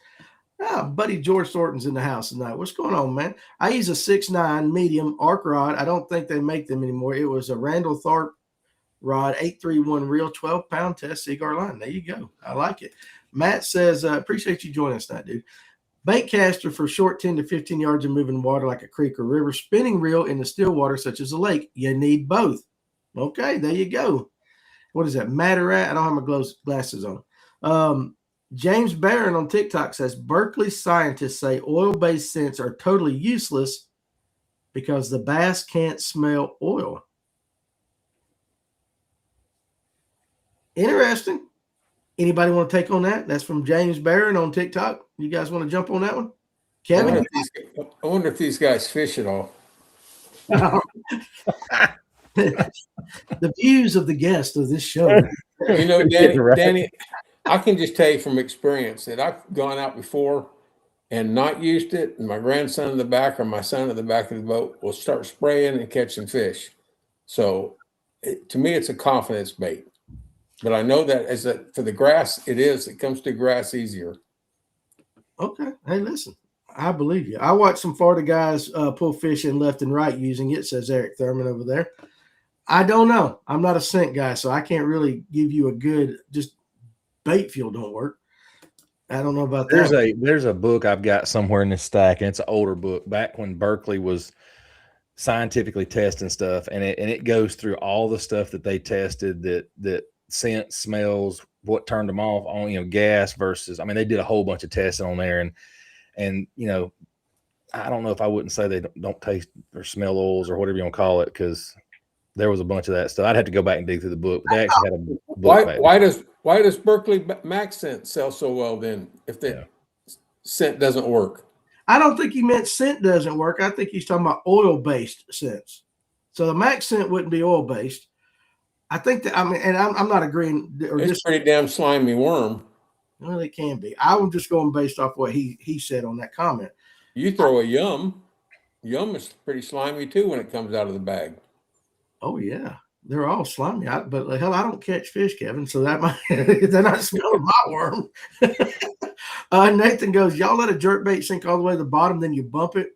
Buddy George Thornton's in the house tonight. What's going on, man? I use a 6'9" medium arc rod. I don't think they make them anymore. It was a Randall Tharp rod, 831 reel, 12-pound test cigar line. There you go. I like it. Matt says, appreciate you joining us tonight, dude. Bait caster for short 10 to 15 yards and moving water like a creek or river. Spinning reel in the still water such as a lake. You need both. Okay, there you go. What is that? Matarat? I don't have my glasses on. James Barron on TikTok says, Berkeley scientists say oil-based scents are totally useless because the bass can't smell oil. Interesting. Anybody want to take on that? That's from James Barron on TikTok. You guys want to jump on that one? Kevin? I wonder if these guys fish at all. The views of the guest of this show. You know, Danny, I can just tell you from experience that I've gone out before and not used it, and my grandson in the back or my son in the back of the boat will start spraying and catching fish. So to me, it's a confidence bait. But I know that for the grass, it comes to grass easier. Okay. Hey, listen, I believe you. I watched some Florida guys pull fish in left and right using it, says Eric Thurman over there. I don't know. I'm not a scent guy, so I can't really give you a good, just bait fuel don't work. I don't know about that. There's a book I've got somewhere in this stack, and it's an older book back when Berkeley was scientifically testing stuff, and it goes through all the stuff that they tested that scent, smells, what turned them off on, gas versus, I mean, they did a whole bunch of testing on there, and I don't know if I wouldn't say they don't taste or smell oils or whatever you want to call it, because there was a bunch of that stuff. I'd have to go back and dig through the book. They actually had a book. Why does Berkeley Max scent sell so well then if the scent doesn't work? I don't think he meant scent doesn't work. I think he's talking about oil-based scents. So the Max scent wouldn't be oil-based. I think that, and I'm not agreeing. It's pretty damn slimy worm. Well, it can be. I was just going based off what he said on that comment. You throw a yum. Yum is pretty slimy too when it comes out of the bag. Oh yeah, they're all slimy. But hell, I don't catch fish, Kevin. So that might they're not smelling my worm. Nathan goes, y'all let a jerkbait sink all the way to the bottom, then you bump it.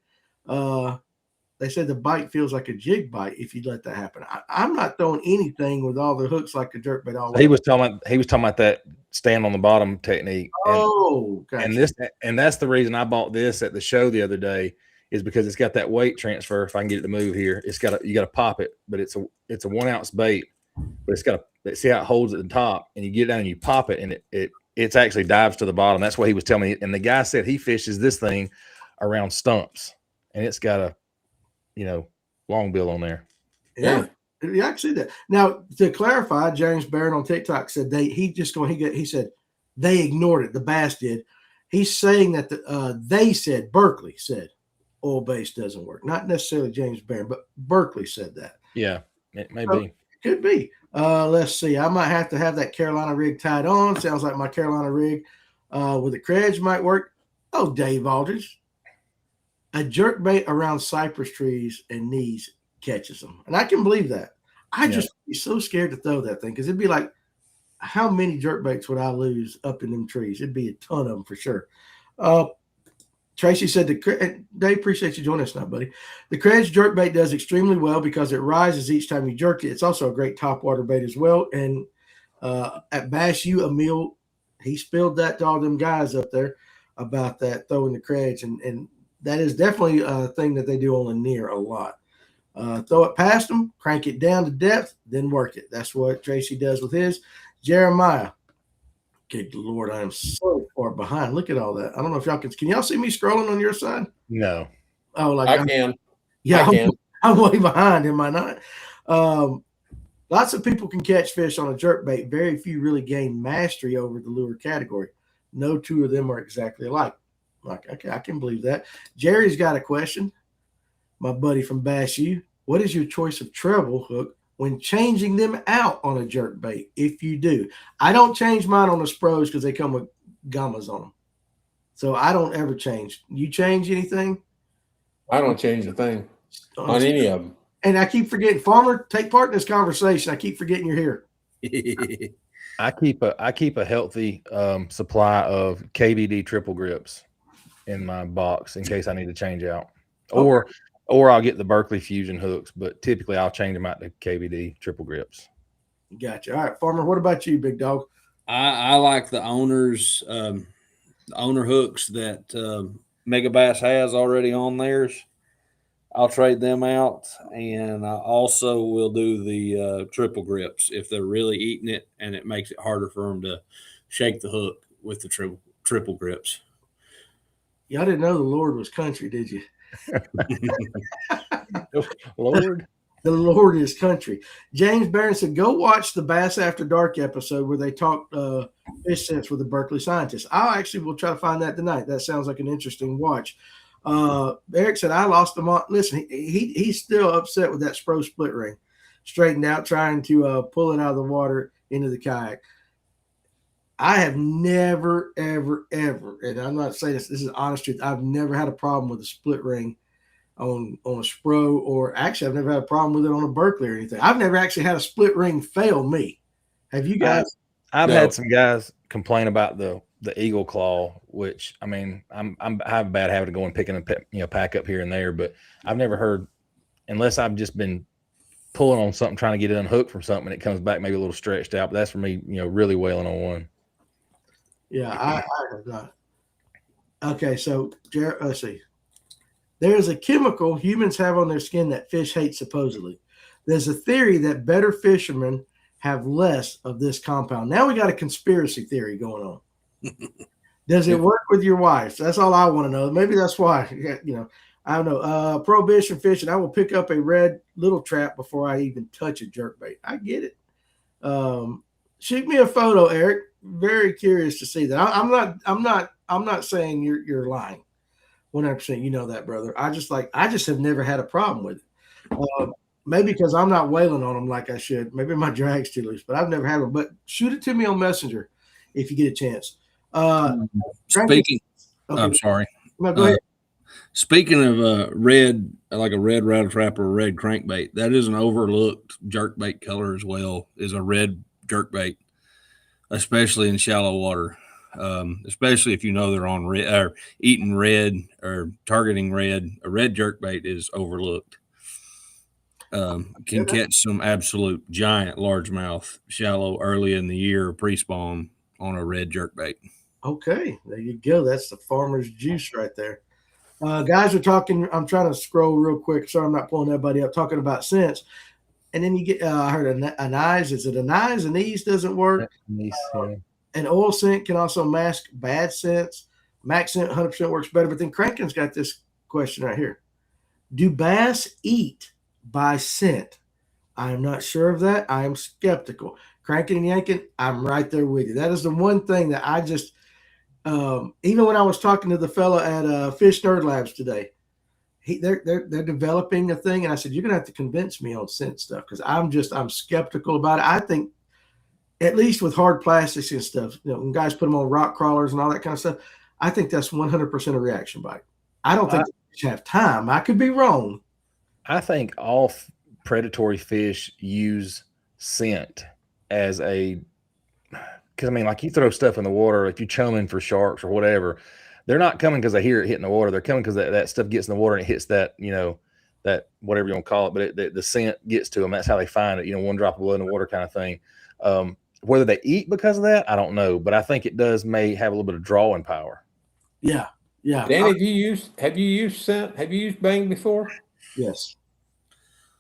They said the bite feels like a jig bite if you let that happen. I'm not throwing anything with all the hooks like a jerkbait. All he was talking about that stand on the bottom technique. Gotcha. And that's the reason I bought this at the show the other day, is because it's got that weight transfer. If I can get it to move here, you got to pop it, but it's a 1 ounce bait, but see how it holds at the top, and you get down and you pop it, and it actually dives to the bottom. That's what he was telling me. And the guy said he fishes this thing around stumps, and it's got a long bill on there. Yeah, I can see that. Now, to clarify, James Barron on TikTok said he said they ignored it. The bass did. He's saying that Berkeley said oil-based doesn't work. Not necessarily James Barron, but Berkeley said that. Yeah, it may be. Could be. Let's see. I might have to have that Carolina rig tied on. Sounds like my Carolina rig with a credge might work. Oh, Dave Aldridge. A jerkbait around cypress trees and knees catches them. And I can believe that. I just be so scared to throw that thing, because it'd be like, how many jerkbaits would I lose up in them trees? It'd be a ton of them for sure. Tracy said, Dave, appreciate you joining us now, buddy. The Credge jerkbait does extremely well because it rises each time you jerk it. It's also a great topwater bait as well. And at Bash U, Emil, he spilled that to all them guys up there about that, throwing the Credge. And that is definitely a thing that they do on Lanier a lot. Throw it past them, crank it down to depth, then work it. That's what Tracy does with his. Jeremiah. Good Lord, I am so far behind. Look at all that. I don't know if y'all can y'all see me scrolling on your side? No. Oh, I can. Yeah, I can. I'm way behind, am I not? Lots of people can catch fish on a jerkbait. Very few really gain mastery over the lure category. No two of them are exactly alike. Okay, I can believe that. Jerry's got a question. My buddy from Bash U. What is your choice of treble hook when changing them out on a jerkbait, if you do? I don't change mine on the Spros because they come with gammas on them. So I don't ever change. You change anything? I don't change a thing on any of them. And I keep forgetting, Farmer, take part in this conversation. I keep forgetting you're here. I keep a healthy supply of KBD triple grips. in my box in case I need to change out, or I'll get the Berkeley Fusion hooks, but typically I'll change them out to KVD triple grips. Gotcha. All right, Farmer. What about you, big dog? I like the owner hooks that Mega Bass has already on theirs. I'll trade them out, and I also will do the triple grips if they're really eating it, and it makes it harder for them to shake the hook with the triple grips. Y'all didn't know the Lord was country, did you? Lord. The Lord is country. James Barron said, go watch the Bass After Dark episode where they talked fish sense with the Berkeley scientists. I actually will try to find that tonight. That sounds like an interesting watch. Eric said, I lost him on. Listen, he's still upset with that Spro split ring. Straightened out, trying to pull it out of the water into the kayak. I have never, ever, ever, and I'm not saying this is honest truth, I've never had a problem with a split ring on a Spro, or actually I've never had a problem with it on a Berkeley or anything. I've never actually had a split ring fail me. Have you guys? I've had some guys complain about the Eagle Claw, which I mean, I have a bad habit of going picking a pack up here and there, but I've never heard, unless I've just been pulling on something trying to get it unhooked from something, and it comes back maybe a little stretched out. But that's for me, really wailing on one. Yeah, I have not. Okay, so let's see. There is a chemical humans have on their skin that fish hate, supposedly. There's a theory that better fishermen have less of this compound. Now we got a conspiracy theory going on. Does it work with your wife? That's all I want to know. Maybe that's why, I don't know. Prohibition fishing, I will pick up a red little trap before I even touch a jerkbait. I get it. Shoot me a photo, Eric. Very curious to see that. I'm not saying you're lying. 100%, you know that, brother. I just have never had a problem with it. Maybe because I'm not wailing on them like I should. Maybe my drag's too loose, but I've never had them. But shoot it to me on Messenger if you get a chance. Speaking, okay. I'm sorry. No, go ahead. Speaking of red, like a red rattle trap or a red crankbait, that is an overlooked jerkbait color as well. Is a red jerkbait, especially in shallow water. Especially if they're on red or eating red or targeting red. A red jerkbait is overlooked. Can catch some absolute giant largemouth shallow early in the year pre-spawn on a red jerkbait. Okay, there you go. That's the farmer's juice right there. Guys are talking. I'm trying to scroll real quick. Sorry, I'm not pulling everybody up. Talking about scents. And then you get, I heard an eyes. Is it an eyes? An ease doesn't work. An oil scent can also mask bad scents. Max scent 100% works better. But then Crankin's got this question right here. Do bass eat by scent? I am not sure of that. I am skeptical. Crankin and yanking, I'm right there with you. That is the one thing that I just, even when I was talking to the fella at Fish Nerd Labs today, they're developing a thing, and I said, you're gonna have to convince me on scent stuff because I'm skeptical about it. I think, at least with hard plastics and stuff, when guys put them on rock crawlers and all that kind of stuff, I think that's 100% a reaction bite. I don't think they should have time. I could be wrong. I think all predatory fish use scent as because I mean, like you throw stuff in the water, if you chumming for sharks or whatever, they're not coming because they hear it hitting the water. They're coming because that stuff gets in the water and it hits that, that whatever you want to call it, but the scent gets to them. That's how they find it, one drop of blood in the water kind of thing. Whether they eat because of that, I don't know, but I think it may have a little bit of drawing power. Yeah. Yeah. Dan, have you used scent? Have you used Bang before? Yes.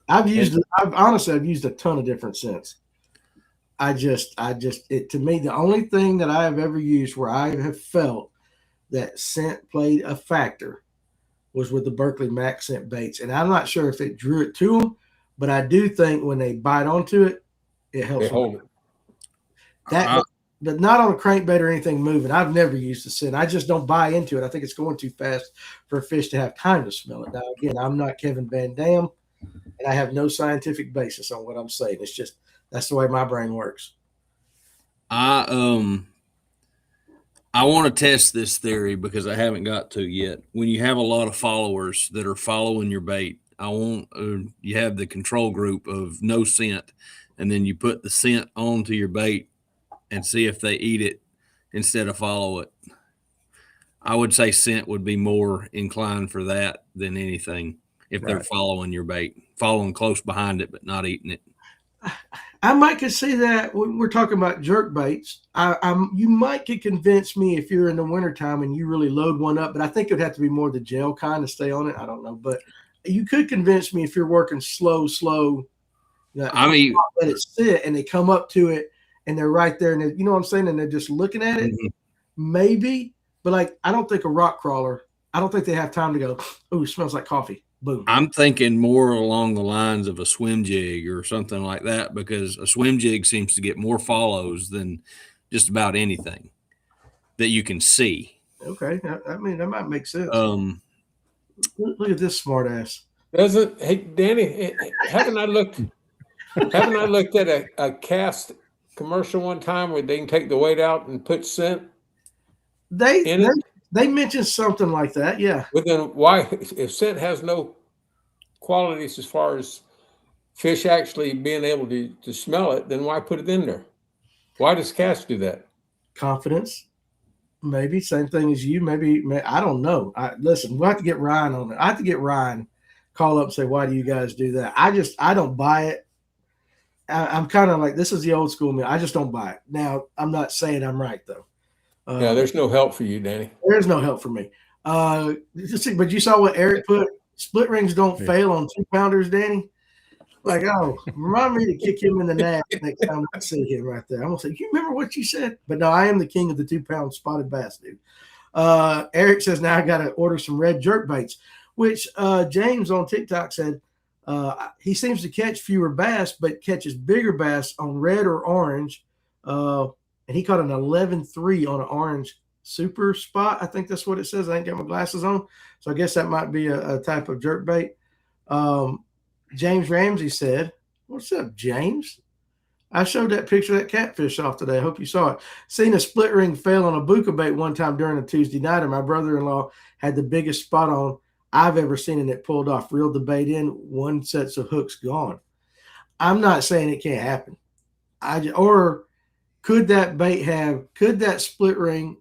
I've used a ton of different scents. To me, the only thing that I have ever used where I have felt that scent played a factor was with the Berkeley Max scent baits. And I'm not sure if it drew it to them, but I do think when they bite onto it, it helps. Hold it. But not on a crankbait or anything moving. I've never used the scent. I just don't buy into it. I think it's going too fast for a fish to have time to smell it. Now, again, I'm not Kevin Van Dam, and I have no scientific basis on what I'm saying. It's just that's the way my brain works. I want to test this theory because I haven't got to yet. When you have a lot of followers that are following your bait, you have the control group of no scent, and then you put the scent onto your bait and see if they eat it instead of follow it. I would say scent would be more inclined for that than anything if they're Right. following your bait, following close behind it, but not eating it. I might could see that when we're talking about jerk baits. You might could convince me if you're in the wintertime and you really load one up, but I think it would have to be more the gel kind to stay on it. I don't know, but you could convince me if you're working slow. I mean, let it sit and they come up to it and they're right there and you know what I'm saying, and they're just looking at it. Maybe, but like I don't think a rock crawler. I don't think they have time to go. Oh, it smells like coffee. Boom. I'm thinking more along the lines of a swim jig or something like that, because a swim jig seems to get more follows than just about anything that you can see. Okay, I mean that might make sense. Look at this smart ass. Doesn't hey Danny? Haven't I looked at a cast commercial one time where they can take the weight out and put scent? They mentioned something like that, yeah. But then why, if scent has no qualities as far as fish actually being able to smell it, then why put it in there? Why does cast do that? Confidence. Maybe same thing as you. Maybe I don't know. Listen, we'll have to get Ryan on it. I have to get Ryan, call up and say, why do you guys do that? I don't buy it. I'm kind of like, this is the old school me. I just don't buy it. Now, I'm not saying I'm right though. Yeah, there's no help for you, Danny. There's no help for me. But you saw what Eric put. Split rings don't fail on 2-pounders, Danny. Like, oh, remind me to kick him in the nads next time I see him right there. I'm gonna say, you remember what you said? But no, I am the king of the 2-pound spotted bass, dude. Eric says now I gotta order some red jerk baits, which James on TikTok said he seems to catch fewer bass, but catches bigger bass on red or orange. And he caught an 11.3 on an orange super spot. I think that's what it says. I ain't got my glasses on. So I guess that might be a type of jerk bait. James Ramsey said, what's up, James? I showed that picture of that catfish off today. I hope you saw it. Seen a split ring fail on a buka bait one time during a Tuesday night, and my brother-in-law had the biggest spot on I've ever seen, and it pulled off. Reeled the bait in, one sets of hooks gone. I'm not saying it can't happen. Could that split ring,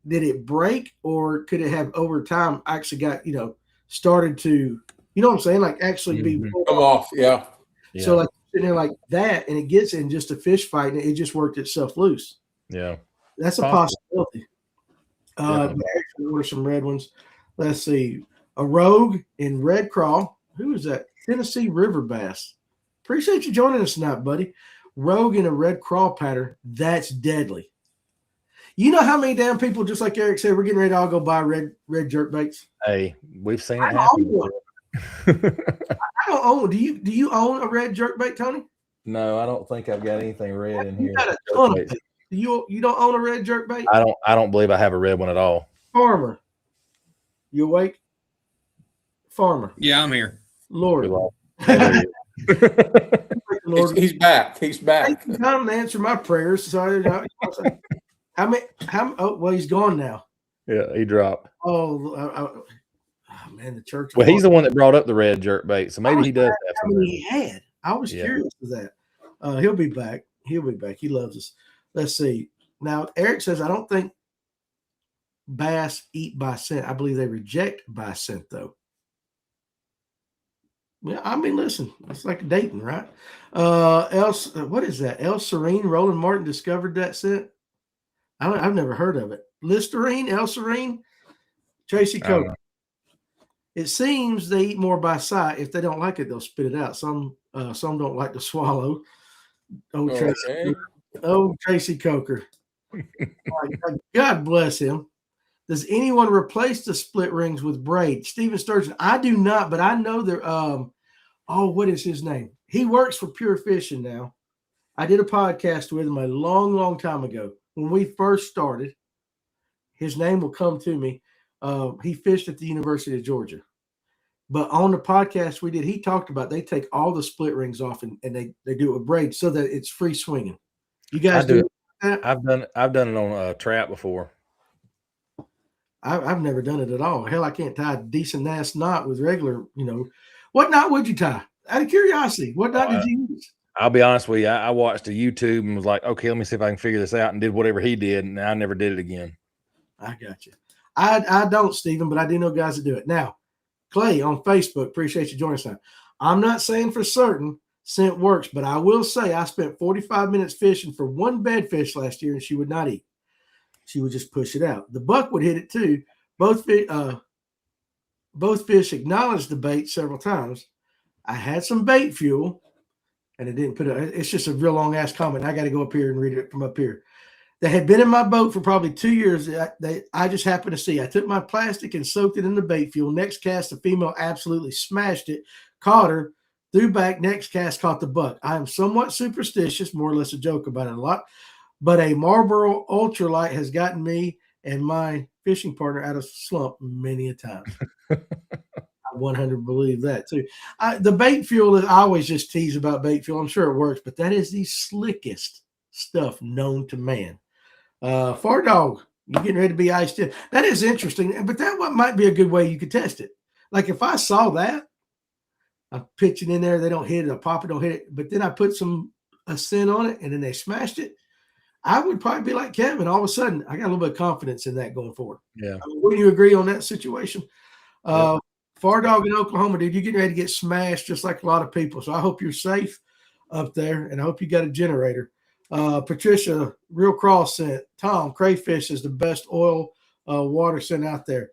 did it break, or could it have over time actually got, started to, you know what I'm saying? Like actually be come off. Yeah. So like sitting there like that, and it gets in just a fish fight and it just worked itself loose. Yeah. That's a possibility. Order some red ones. Let's see. A rogue in red crawl. Who is that? Tennessee River Bass. Appreciate you joining us tonight, buddy. Rogue in a red crawl pattern. That's deadly. You know how many damn people, just like Eric said, we're getting ready to all go buy red jerk baits? Hey, we've seen it happen. I don't own. Do you own a red jerk bait, Tony? No, I don't think I've got anything red in here. Got a ton of it. You don't own a red jerk bait? I don't believe I have a red one at all. Farmer. You awake? Farmer. Yeah, I'm here. Lord. Lord. He's back. He's back. Take the time to answer my prayers. So well, he's gone now. Yeah, he dropped. Oh, man, the church. Well, he's the one that brought up the red jerk bait, so maybe he does have some. He had. I was curious to that. He'll be back. He'll be back. He loves us. Let's see. Now, Eric says, I don't think bass eat by scent. I believe they reject by scent, though. Yeah, I mean, listen, it's like dating, right? What is that? El Serene, Roland Martin discovered that scent. I've never heard of it. Listerine, El Serene, Tracy Coker. It seems they eat more by sight. If they don't like it, they'll spit it out. Some don't like to swallow. Tracy Coker. God bless him. Does anyone replace the split rings with braid? Steven Sturgeon. I do not, but I know there. What is his name? He works for Pure Fishing now. I did a podcast with him a long, long time ago when we first started. His name will come to me. He fished at the University of Georgia. But on the podcast we did, he talked about they take all the split rings off and they do it with braids so that it's free swinging. You guys do that? I've done it on a trap before. I've never done it at all. Hell, I can't tie a decent ass knot with regular, What knot would you tie? Out of curiosity, what knot did you use? I'll be honest with you. I watched a YouTube and was like, okay, let me see if I can figure this out, and did whatever he did, and I never did it again. I got you. I don't, Stephen, but I do know guys that do it. Now, Clay on Facebook, appreciate you joining us now. I'm not saying for certain scent works, but I will say I spent 45 minutes fishing for one bedfish last year, and she would not eat. She would just push it out. The buck would hit it too. Both fish acknowledged the bait several times. I had some bait fuel, and it didn't put it. It's just a real long ass comment. I got to go up here and read it from up here. They had been in my boat for probably 2 years. I just happened to see. I took my plastic and soaked it in the bait fuel. Next cast, the female absolutely smashed it, caught her, threw back. Next cast, caught the buck. I am somewhat superstitious, more or less a joke about it a lot, but a Marlboro ultralight has gotten me and my fishing partner out of slump many a time. I 100 believe that too. The bait fuel, I always just tease about bait fuel. I'm sure it works, but that is the slickest stuff known to man. Far dog, you're getting ready to be iced in. That is interesting, but that might be a good way you could test it. Like if I saw that, I'm pitching in there, they don't hit it, I pop it, don't hit it, but then I put a scent on it and then they smashed it, I would probably be like Kevin. All of a sudden, I got a little bit of confidence in that going forward. Yeah. I mean, wouldn't you agree on that situation? Yeah. Far dog in Oklahoma, dude, you're getting ready to get smashed just like a lot of people. So I hope you're safe up there, and I hope you got a generator. Patricia, real cross scent. Tom, crayfish is the best oil water scent out there.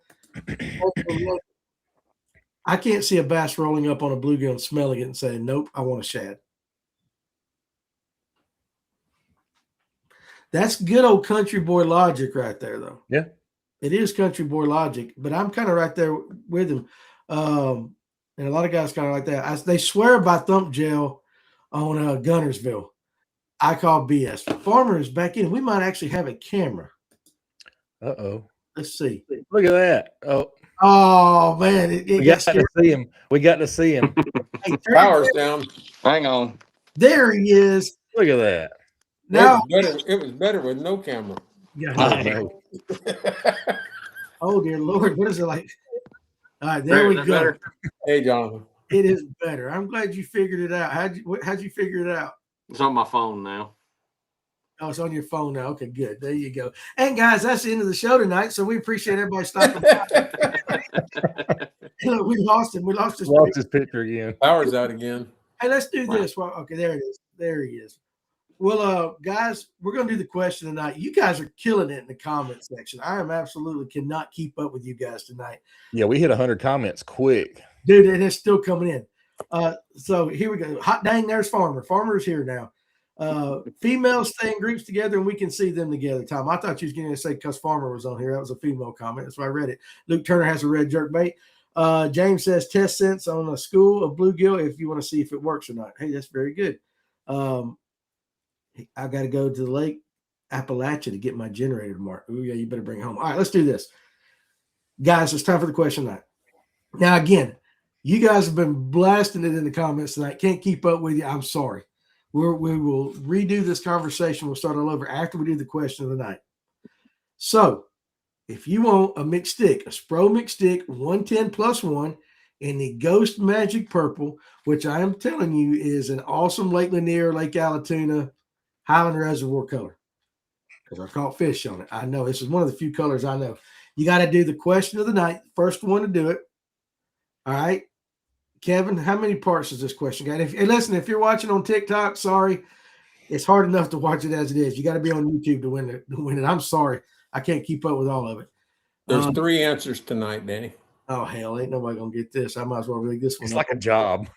I can't see a bass rolling up on a bluegill and smelling it and saying, nope, I want a shad. That's good old country boy logic right there, though. Yeah. It is country boy logic, but I'm kind of right there with him. And a lot of guys kind of like that. They swear by thump gel on Gunnersville. I call BS. Farmer is back in. We might actually have a camera. Uh-oh. Let's see. Look at that. Oh man. We got to see him. We got to see him. Hey, Power's down. Hang on. there he is. Look at that. Now, It was better with no camera. yeah, I know. oh dear Lord, what is it like? All right, there we go. Better? Hey, Jonathan. It is better. I'm glad you figured it out. How'd you figure it out? It's on my phone now. Oh, it's on your phone now. Okay, good. There you go. And guys, that's the end of the show tonight. So we appreciate everybody stopping by. Look, we lost him. We lost his picture again. Power's out again. Hey, let's do this. Well, okay, there it is. There he is. Well, guys, we're going to do the question tonight. You guys are killing it in the comment section. I am absolutely cannot keep up with you guys tonight. Yeah, we hit 100 comments quick. Dude, and it's still coming in. So here we go. Hot dang, there's Farmer. Farmer's here now. Females stay in groups together and we can see them together, Tom. I thought you was going to say because Farmer was on here. That was a female comment. That's why I read it. Luke Turner has a red jerkbait. James says test sense on a school of bluegill if you want to see if it works or not. Hey, that's very good. I got to go to the Lake Appalachia to get my generator tomorrow. Oh, yeah, you better bring it home. All right, let's do this. Guys, it's time for the question night. Now, again, you guys have been blasting it in the comments tonight. Can't keep up with you. I'm sorry. We will redo this conversation. We'll start all over after we do the question of the night. So, if you want a mixed stick, a Spro mixed stick, 110+1, in the Ghost Magic Purple, which I am telling you is an awesome Lake Lanier, Lake Allatoona, Highland Reservoir color. Because I caught fish on it. I know this is one of the few colors I know. You got to do the question of the night. First one to do it. All right. Kevin, how many parts does this question got? And listen, if you're watching on TikTok, sorry, it's hard enough to watch it as it is. You got to be on YouTube to win it. I'm sorry. I can't keep up with all of it. There's 3 answers tonight, Danny. Oh, hell, ain't nobody going to get this. I might as well rig this one. It's like a job.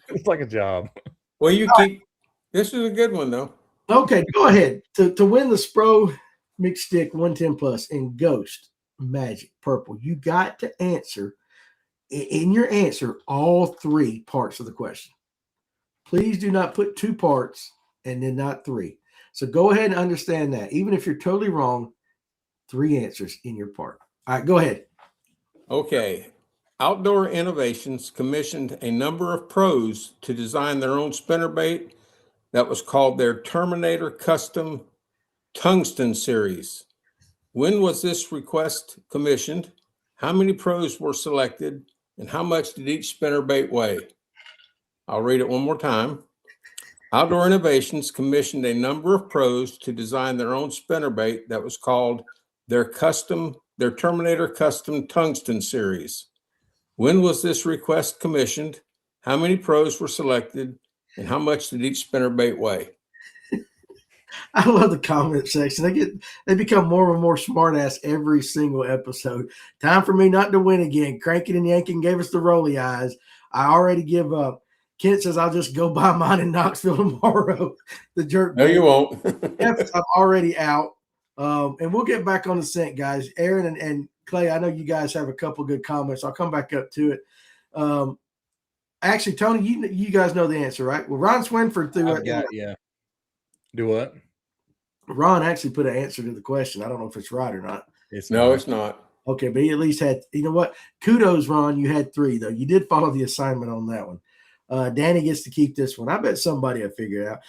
It's like a job. Well, you keep – this is a good one, though. Okay, go ahead. To win the Spro mixed stick 110+ in Ghost Magic Purple, you got to answer in your answer all 3 parts of the question. Please do not put 2 parts and then not 3. So go ahead and understand that. Even if you're totally wrong, 3 answers in your part. All right, go ahead. Okay. Outdoor Innovations commissioned a number of pros to design their own spinnerbait that was called their Terminator Custom Tungsten Series. When was this request commissioned? How many pros were selected? And how much did each spinnerbait weigh? I'll read it one more time. Outdoor Innovations commissioned a number of pros to design their own spinnerbait that was called their Terminator Custom Tungsten Series. When was this request commissioned? How many pros were selected? And how much did each spinnerbait weigh? I love the comment section. They become more and more smart ass every single episode. Time for me not to win again. Cranking and yanking gave us the rolly eyes. I already give up. Kent says I'll just go buy mine in Knoxville tomorrow. The jerk. No, you won't. I'm already out. And we'll get back on the scent, guys. Aaron and Clay, I know you guys have a couple good comments. I'll come back up to it. Actually, Tony, you guys know the answer, right? Well, Ron Swinford threw it. Yeah. Do what? Ron actually put an answer to the question. I don't know if it's right or not. It's not. Okay, but he at least had, you know what? Kudos, Ron. You had 3, though. You did follow the assignment on that one. Danny gets to keep this one. I bet somebody will figure it out.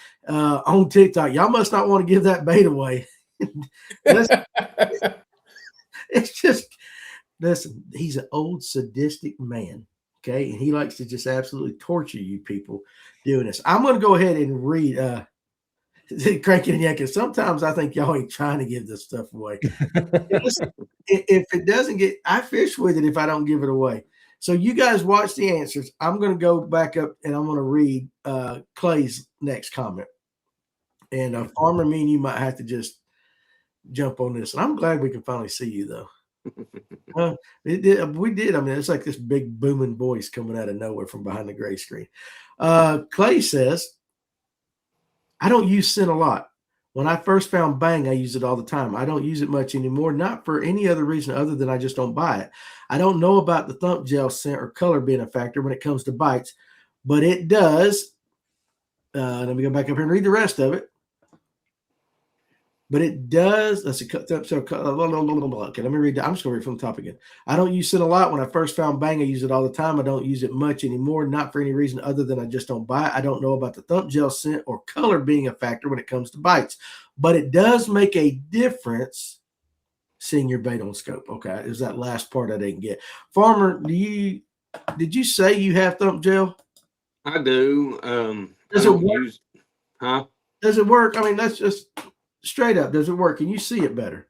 On TikTok, y'all must not want to give that bait away. It's just, listen, he's an old sadistic man, okay? And he likes to just absolutely torture you people doing this. I'm going to go ahead and read Cranking and Yanking. Sometimes I think y'all ain't trying to give this stuff away. Listen, if it doesn't get, I fish with it if I don't give it away. So you guys watch the answers. I'm going to go back up and I'm going to read Clay's next comment. And Farmer, me and you might have to just jump on this. And I'm glad we can finally see you, though. We did. I mean, it's like this big booming voice coming out of nowhere from behind the gray screen. Clay says, I don't use scent a lot. When I first found Bang, I use it all the time. I don't use it much anymore, not for any other reason other than I just don't buy it. I don't know about the thump gel scent or color being a factor when it comes to bites, but it does. Let me go back up here and read the rest of it. But it does. Let's see. Okay, let me read that. I'm just going to read from the top again. I don't use it a lot. When I first found Bang, I use it all the time. I don't use it much anymore, not for any reason other than I just don't buy it. I don't know about the thump gel scent or color being a factor when it comes to bites, but it does make a difference seeing your bait on scope. Okay, is that last part I didn't get. Farmer, did you say you have thump gel? I do. Does it work? Huh? Does it work? I mean, that's just straight up. Does it work? Can you see it better?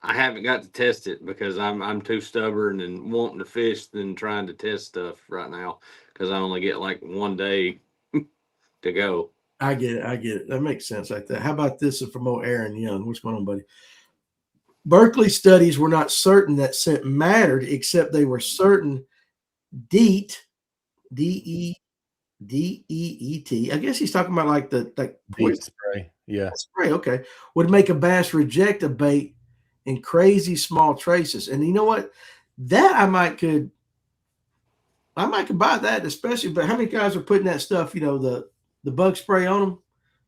I haven't got to test it because I'm too stubborn and wanting to fish than trying to test stuff right now because I only get like 1 day to go. I get it. That makes sense like that. How about this from old Aaron Young? What's going on, buddy? Berkeley studies were not certain that scent mattered, except they were certain DEET, D-E-E-E-T. I guess he's talking about like the poison spray. Yeah. Spray, okay. Would make a bass reject a bait in crazy small traces. And you know what? That I might could buy that, especially, but how many guys are putting that stuff, the bug spray on them?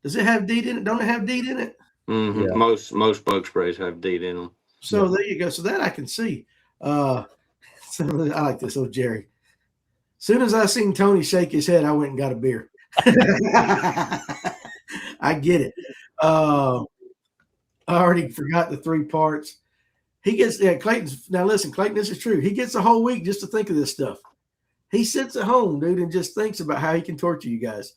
Does it have DEET in it? Don't it have DEET in it? Mm-hmm. Yeah. Most bug sprays have DEET in them. So there you go. So that I can see. So I like this. Oh, Jerry. As soon as I seen Tony shake his head, I went and got a beer. I get it. I already forgot the 3 parts. He gets Clayton's. Now listen, Clayton, this is true. He gets a whole week just to think of this stuff. He sits at home, dude, and just thinks about how he can torture you guys.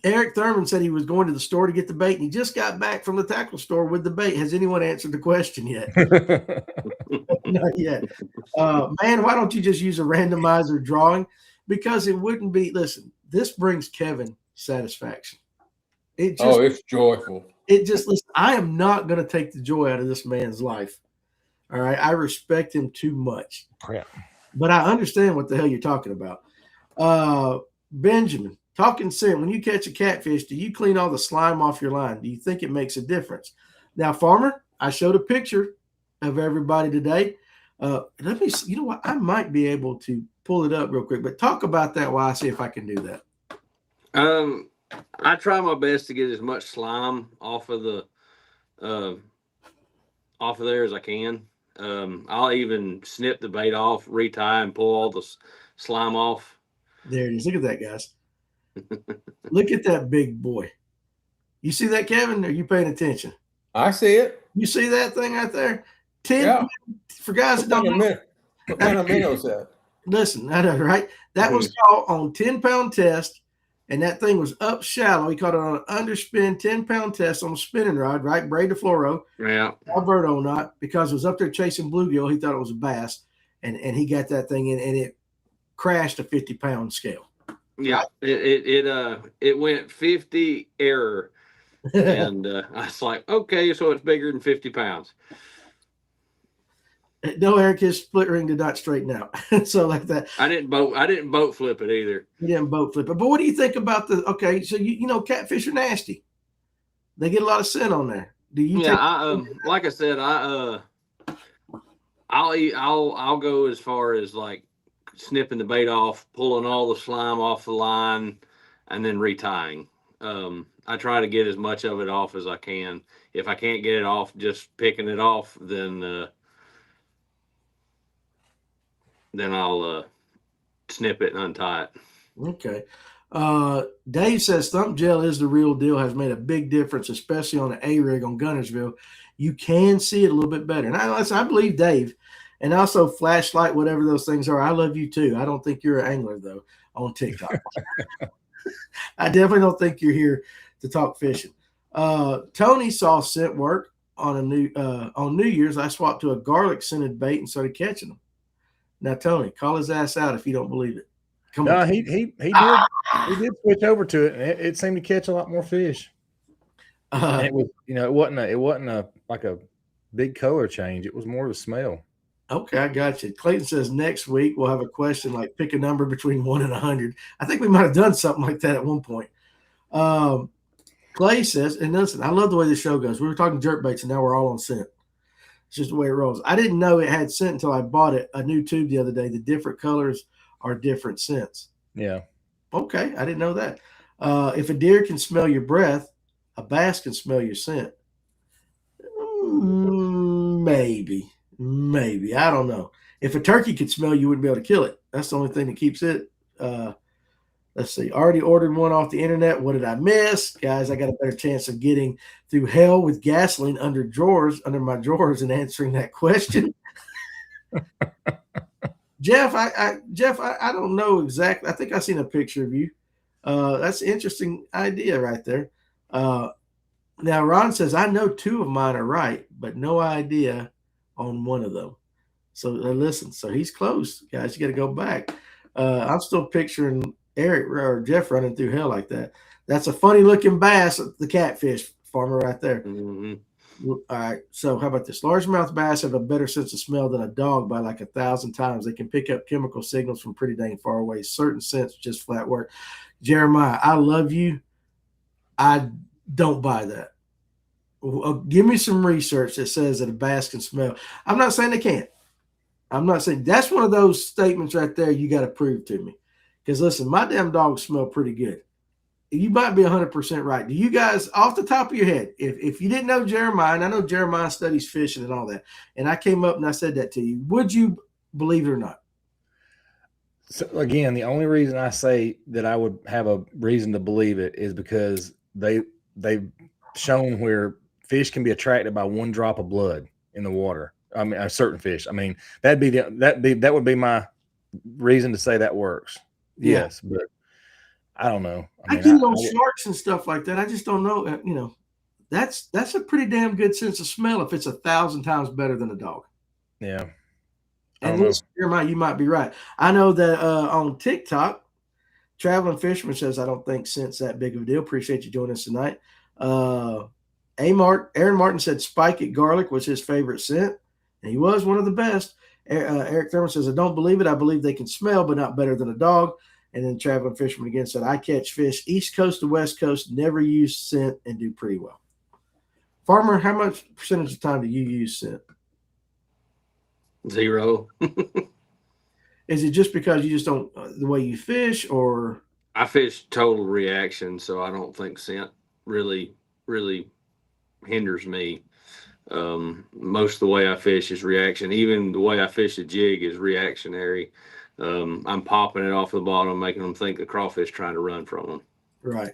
Eric Thurman said he was going to the store to get the bait, and he just got back from the tackle store with the bait. Has anyone answered the question yet? Not yet. Man, why don't you just use a randomizer drawing? Because it wouldn't be. Listen, this brings Kevin satisfaction. It's joyful. Listen, I am not going to take the joy out of this man's life. All right. I respect him too much. Yeah. But I understand what the hell you're talking about. Benjamin, talking scent, when you catch a catfish, do you clean all the slime off your line? Do you think it makes a difference? Now, Farmer, I showed a picture of everybody today. Let me see. You know what? I might be able to pull it up real quick, but talk about that while I see if I can do that. I try my best to get as much slime off of there as I can. I'll even snip the bait off, retie, and pull all the slime off. There it is. Look at that, guys. Look at that big boy. You see that, Kevin? Are you paying attention? I see it. You see that thing out there? 10 for guys that don't know. What kind of minnows that? Listen, I know, right? That was caught on 10-pound test and that thing was up shallow. He caught it on an underspin 10-pound test on a spinning rod, right? Braid to fluoro. Yeah. Alberto knot, because it was up there chasing bluegill. He thought it was a bass, and he got that thing in, and it crashed a 50-pound scale. Yeah, it went 50 error, and I was like, okay, so it's bigger than 50 pounds. No, Eric, his split ring did not straighten out. So like that. I didn't boat flip it either. He didn't boat flip it. But what do you think about the? Okay, so you know catfish are nasty. They get a lot of scent on there. Do you? Yeah, like I said, I'll go as far as like snipping the bait off, pulling all the slime off the line, and then retying. I try to get as much of it off as I can. If I can't get it off, just picking it off, then I'll snip it and untie it. Okay. Dave says thump gel is the real deal, has made a big difference, especially on the A-rig on Gunnersville. You can see it a little bit better. And I believe Dave. And also flashlight, whatever those things are. I love you too. I don't think you're an angler, though, on TikTok. I definitely don't think you're here to talk fishing. Tony saw scent work on New Year's. I swapped to a garlic scented bait and started catching them. Now, Tony, call his ass out if you don't believe it. Come on. He did switch over to it, and it seemed to catch a lot more fish. And it was, it wasn't a big color change. It was more of a smell. Okay, I got you. Clayton says next week we'll have a question like pick a number between 1 and 100. I think we might have done something like that at one point. Clay says, and listen, I love the way the show goes. We were talking jerkbaits, and now we're all on scent. It's just the way it rolls. I didn't know it had scent until I bought a new tube the other day. The different colors are different scents. Yeah. Okay, I didn't know that. If a deer can smell your breath, a bass can smell your scent. Maybe. I don't know. If a turkey could smell you, wouldn't be able to kill it. That's the only thing that keeps it. Let's see. Already ordered one off the internet. What did I miss? Guys, I got a better chance of getting through hell with gasoline under my drawers and answering that question. Jeff, I don't know exactly. I think I seen a picture of you. That's an interesting idea right there. Now, Ron says, I know 2 of mine are right, but no idea on one of them. So listen, so he's close. Guys, you got to go back. I'm still picturing Eric or Jeff running through hell like that. That's a funny looking bass, the catfish farmer right there. Mm-hmm. All right. So how about this? Largemouth bass have a better sense of smell than a dog by like 1,000 times. They can pick up chemical signals from pretty dang far away. Certain scents just flat work. Jeremiah, I love you. I don't buy that. Give me some research that says that a bass can smell. I'm not saying they can't. I'm not saying that's one of those statements right there you got to prove to me. Because listen, my damn dogs smell pretty good. You might be 100% right. Do you guys, off the top of your head, if you didn't know Jeremiah, and I know Jeremiah studies fishing and all that, and I came up and I said that to you, would you believe it or not? So again, the only reason I say that I would have a reason to believe it is because they've shown where fish can be attracted by one drop of blood in the water. I mean, a certain fish. I mean, that would be my reason to say that works. Yeah. Yes, but I don't know. I get it on sharks and stuff like that. I just don't know. That's a pretty damn good sense of smell if it's 1,000 times better than a dog. Yeah. And listen, Jeremiah, you might be right. I know that on TikTok, Traveling Fisherman says, I don't think scent's that big of a deal. Appreciate you joining us tonight. Aaron Martin said Spike It Garlic was his favorite scent, and he was one of the best. Eric Thurman says, I don't believe it. I believe they can smell, but not better than a dog. And then Traveling Fisherman again said, I catch fish East Coast to West Coast, never use scent, and do pretty well. Farmer, how much percentage of the time do you use scent? 0. Is it just because you just don't, the way you fish, or? I fish total reaction, so I don't think scent really hinders me. Most of the way I fish is reaction. Even the way I fish a jig is reactionary. I'm popping it off the bottom, making them think the crawfish trying to run from them. Right.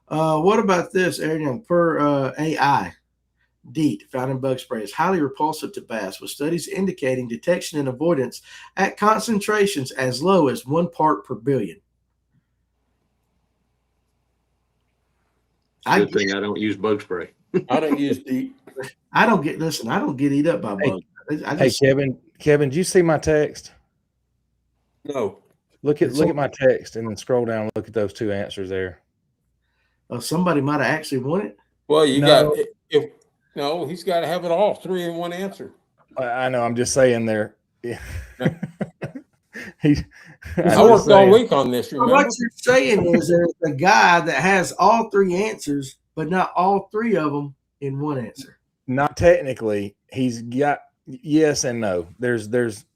What about this, Aaron? Per AI, DEET, found in bug spray, is highly repulsive to bass, with studies indicating detection and avoidance at concentrations as low as 1 part per billion. I Good thing I don't use bug spray. I don't use deep. I don't get eat up by bugs. I Hey, just Kevin, did you see my text? No. Look at my text and then scroll down and look at those two answers there. somebody might have actually won it. Well, you No. he's got to have it all 3 in one answer. I know. I'm just saying there. Yeah. I worked all week on this. So Remember? what you're saying is there's a guy that has all 3 answers, but not all 3 of them in one answer. Not technically. He's got yes and no.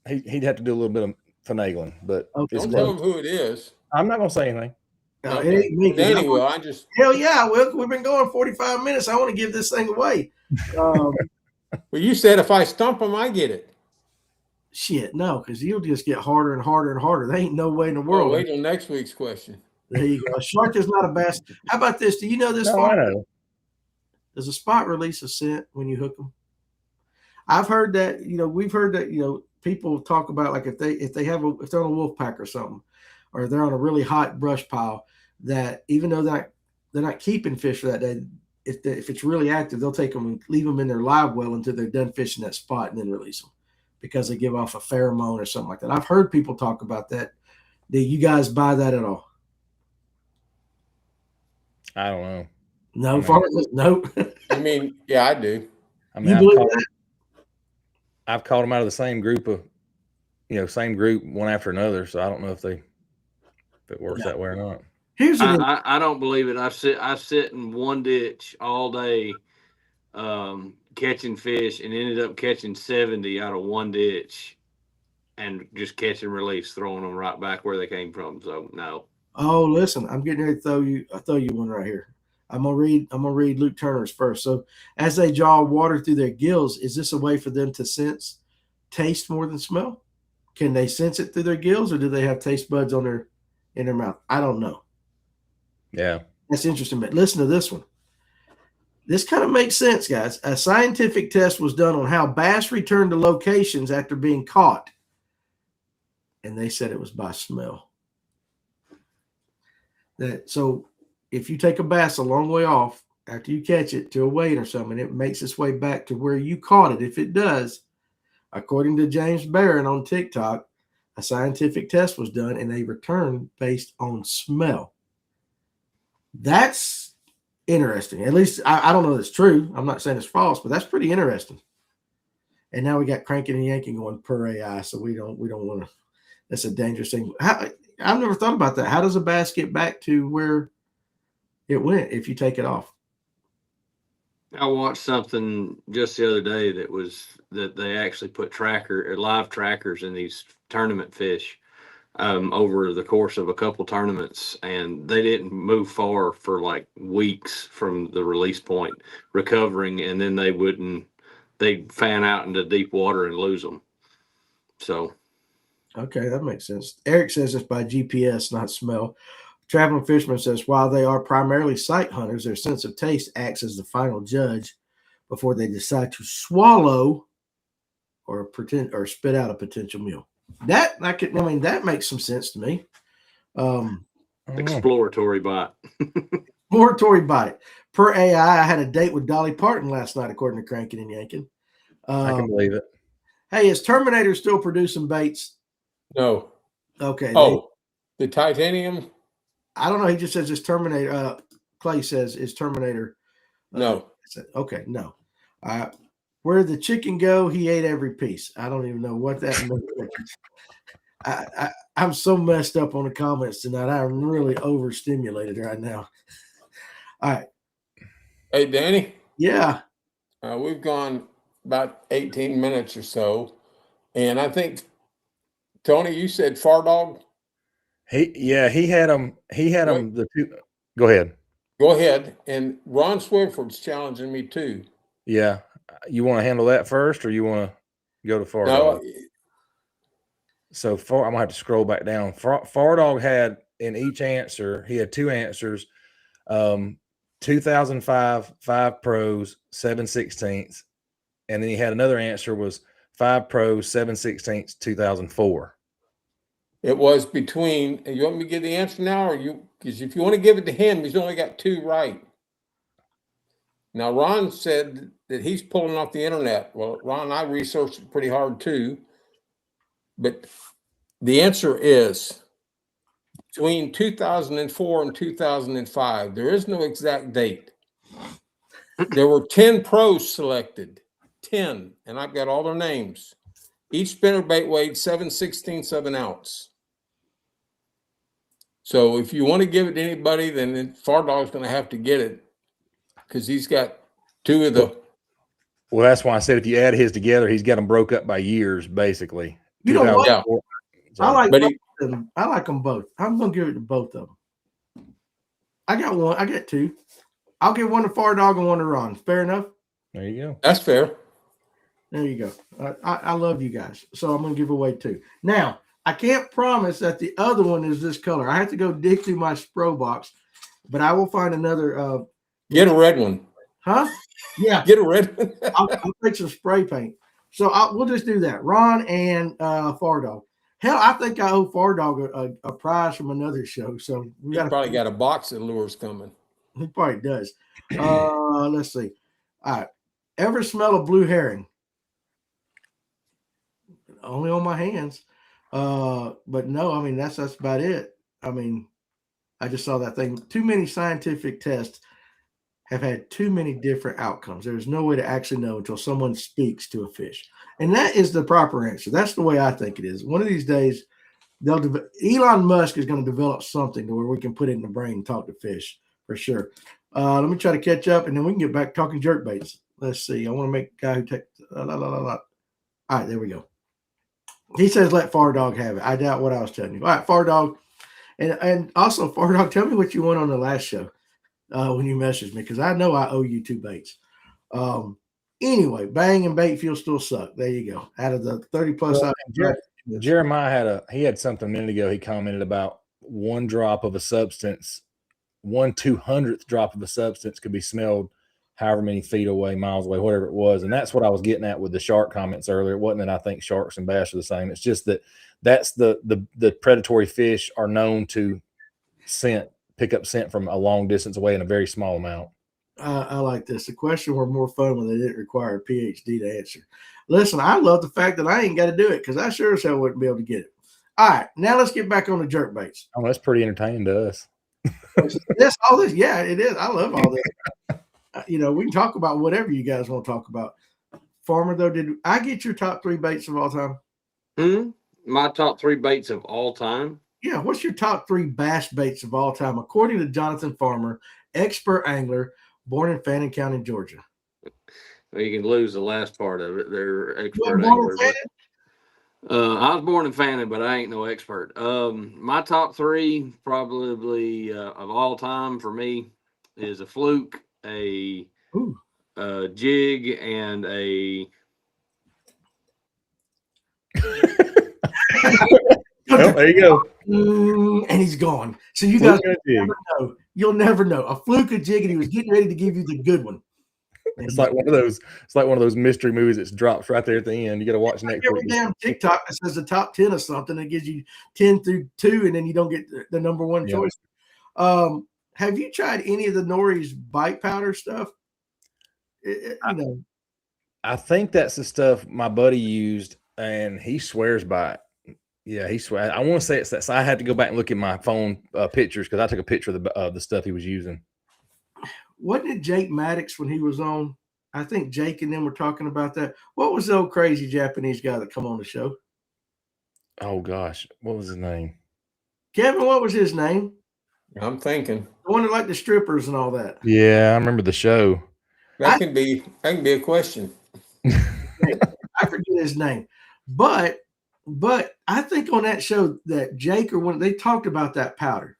He'd have to do a little bit of finagling, but Okay. Don't tell him who it is. I'm not gonna say anything. No, it ain't me. Danny will. Hell yeah, we've been going 45 minutes. I want to give this thing away. Well, you said if I stump him, I get it. Shit, no, because you'll just get harder and harder and harder. There ain't no way in the world. Well, wait till next week's question. There you go. A shark is not a bass. How about this? Do you know this? No, I know. Does a spot release a scent when you hook them? I've heard that. We've heard that. People talk about like if they're on a wolf pack or something, or they're on a really hot brush pile, that even though they're not keeping fish for that day, if it's really active, they'll take them and leave them in their live well until they're done fishing that spot and then release them because they give off a pheromone or something like that. I've heard people talk about that. Do you guys buy that at all? I don't know. No, nope. I mean, yeah, I do. I mean, I've caught them out of the same group one after another. So I don't know if it works that way or not. I don't believe it. I sit in one ditch all day, catching fish, and ended up catching 70 out of one ditch, and just catch and release, throwing them right back where they came from. So no. Oh, listen, I'm getting ready to throw you one right here. I'm gonna read Luke Turner's first. So, as they draw water through their gills, is this a way for them to sense taste more than smell? Can they sense it through their gills, or do they have taste buds in their mouth? I don't know. Yeah, that's interesting. But listen to this one. This kind of makes sense, guys. A scientific test was done on how bass return to locations after being caught, and they said it was by smell. So if you take a bass a long way off after you catch it to a weight or something, it makes its way back to where you caught it. If it does, according to James Barron on TikTok, a scientific test was done and they returned based on smell. That's interesting. At least I don't know if it's true. I'm not saying it's false, but that's pretty interesting. And now we got cranking and yanking going per AI, so we don't want to. That's a dangerous thing. I've never thought about that. How does a bass get back to where it went if you take it off? I watched something just the other day that they actually put live trackers in these tournament fish over the course of a couple tournaments, and they didn't move far for like weeks from the release point recovering, and then they'd fan out into deep water and lose them. So okay, that makes sense. Eric says it's by GPS, not smell. Traveling Fisherman says, while they are primarily sight hunters, their sense of taste acts as the final judge before they decide to swallow or spit out a potential meal. That makes some sense to me. Exploratory bite. Exploratory bite. Per AI, I had a date with Dolly Parton last night, according to Cranking and Yanking. I can believe it. Hey, is Terminator still producing baits? No. Okay. The titanium? I don't know. He just says it's Terminator. Clay says it's Terminator. No. Okay, no. Where the chicken go, he ate every piece. I don't even know what that means. I'm so messed up on the comments tonight. I'm really overstimulated right now. All right. Hey, Danny? Yeah. We've gone about 18 minutes or so. And I think, Tony, you said Far Dog? He had them. The two. Go ahead. Go ahead. And Ron Swiford's challenging me too. Yeah. You want to handle that first, or you want to go to Far Dog? So I'm gonna have to scroll back down. Far Dog had in each answer, he had 2 answers. 2005 5 pros 7/16, and then he had another answer was 5 pros 7/16 2004. It was between. You want me to give the answer now, or you? Because if you want to give it to him, he's only got 2 right. Now, Ron said that he's pulling off the internet. Well, Ron, I researched it pretty hard too. But the answer is between 2004 and 2005. There is no exact date. There were 10 pros selected, 10, and I've got all their names. Each spinnerbait weighed 7/16 of an ounce. So if you want to give it to anybody, then Far Dog's going to have to get it because he's got two of the. Well, that's why I said if you add his together, he's got them broke up by years, basically. You know what? Yeah. I like But both of them. I like them both. I'm gonna give it to both of them. I got one. I got two. I'll give one to Far Dog and one to Ron. Fair enough. There you go. That's fair. There you go. I love you guys, so I'm gonna give away two. Now I can't promise that the other one is this color. I have to go dig through my Spro box, but I will find another. Get a red one. Huh? Yeah. Get a red one. I'll take some spray paint. So we'll just do that. Ron and Far Dog. Hell, I think I owe Far Dog a prize from another show. So we probably got a box of lures coming. He probably does. Let's see. All right. Ever smell a blue herring? Only on my hands. But no, I mean that's about it. I mean, I just saw that thing. Too many scientific tests have had too many different outcomes. There's no way to actually know until someone speaks to a fish. And that is the proper answer. That's the way I think it is. One of these days, Elon Musk is going to develop something to where we can put it in the brain and talk to fish for sure. Let me try to catch up, and then we can get back talking jerkbaits. Let's see. I want to make a guy who takes All right, there we go. He says let Far Dog have it. I doubt what I was telling you. All right, Far Dog. And also, Far Dog, tell me what you won on the last show when you messaged me, because I know I owe you 2 baits. Anyway, bang and bait fuel still suck. There you go. Out of the 30 plus. Jeremiah had something a minute ago. He commented about 1 drop of a substance, 1/200th drop of a substance could be smelled however many feet away, miles away, whatever it was. And that's what I was getting at with the shark comments earlier. It wasn't that I think sharks and bass are the same. It's just that's the predatory fish are known to pick up scent from a long distance away in a very small amount. I like this. The question were more fun when they didn't require a PhD to answer. Listen, I love the fact that I ain't got to do it because I sure as hell wouldn't be able to get it. All right, now let's get back on the jerkbaits. Oh, that's pretty entertaining to us. All this, yeah, it is. I love all this. We can talk about whatever you guys want to talk about. Farmer, though, did I get your top 3 baits of all time? My top 3 baits of all time? Yeah, what's your top 3 bass baits of all time, according to Jonathan Farmer, expert angler, born in Fannin County, Georgia? Well, you can lose the last part of it. They're expert anglers. I was born in Fannin, but I ain't no expert. My top 3 probably of all time for me is a fluke, a jig, and a Oh, there you go. And he's gone. So you guys never know. You'll never know. A fluke, a jig, and he was getting ready to give you the good one. It's like one of those mystery movies that drops right there at the end. You got to watch next every damn TikTok that says the top 10 of something that gives you 10 through 2, and then you don't get the number 1 choice. Have you tried any of the Nori's bite powder stuff? I think that's the stuff my buddy used, and he swears by it. Yeah, he swears. I want to say it's that. So I had to go back and look at my phone pictures because I took a picture of the stuff he was using. Wasn't it Jake Maddox when he was on? I think Jake and them were talking about that. What was the old crazy Japanese guy that come on the show? Oh gosh, what was his name? Kevin, what was his name? I'm thinking. The one that liked the strippers and all that. Yeah, I remember the show. That can be a question. I forget his name. But I think on that show that Jake or when they talked about that powder.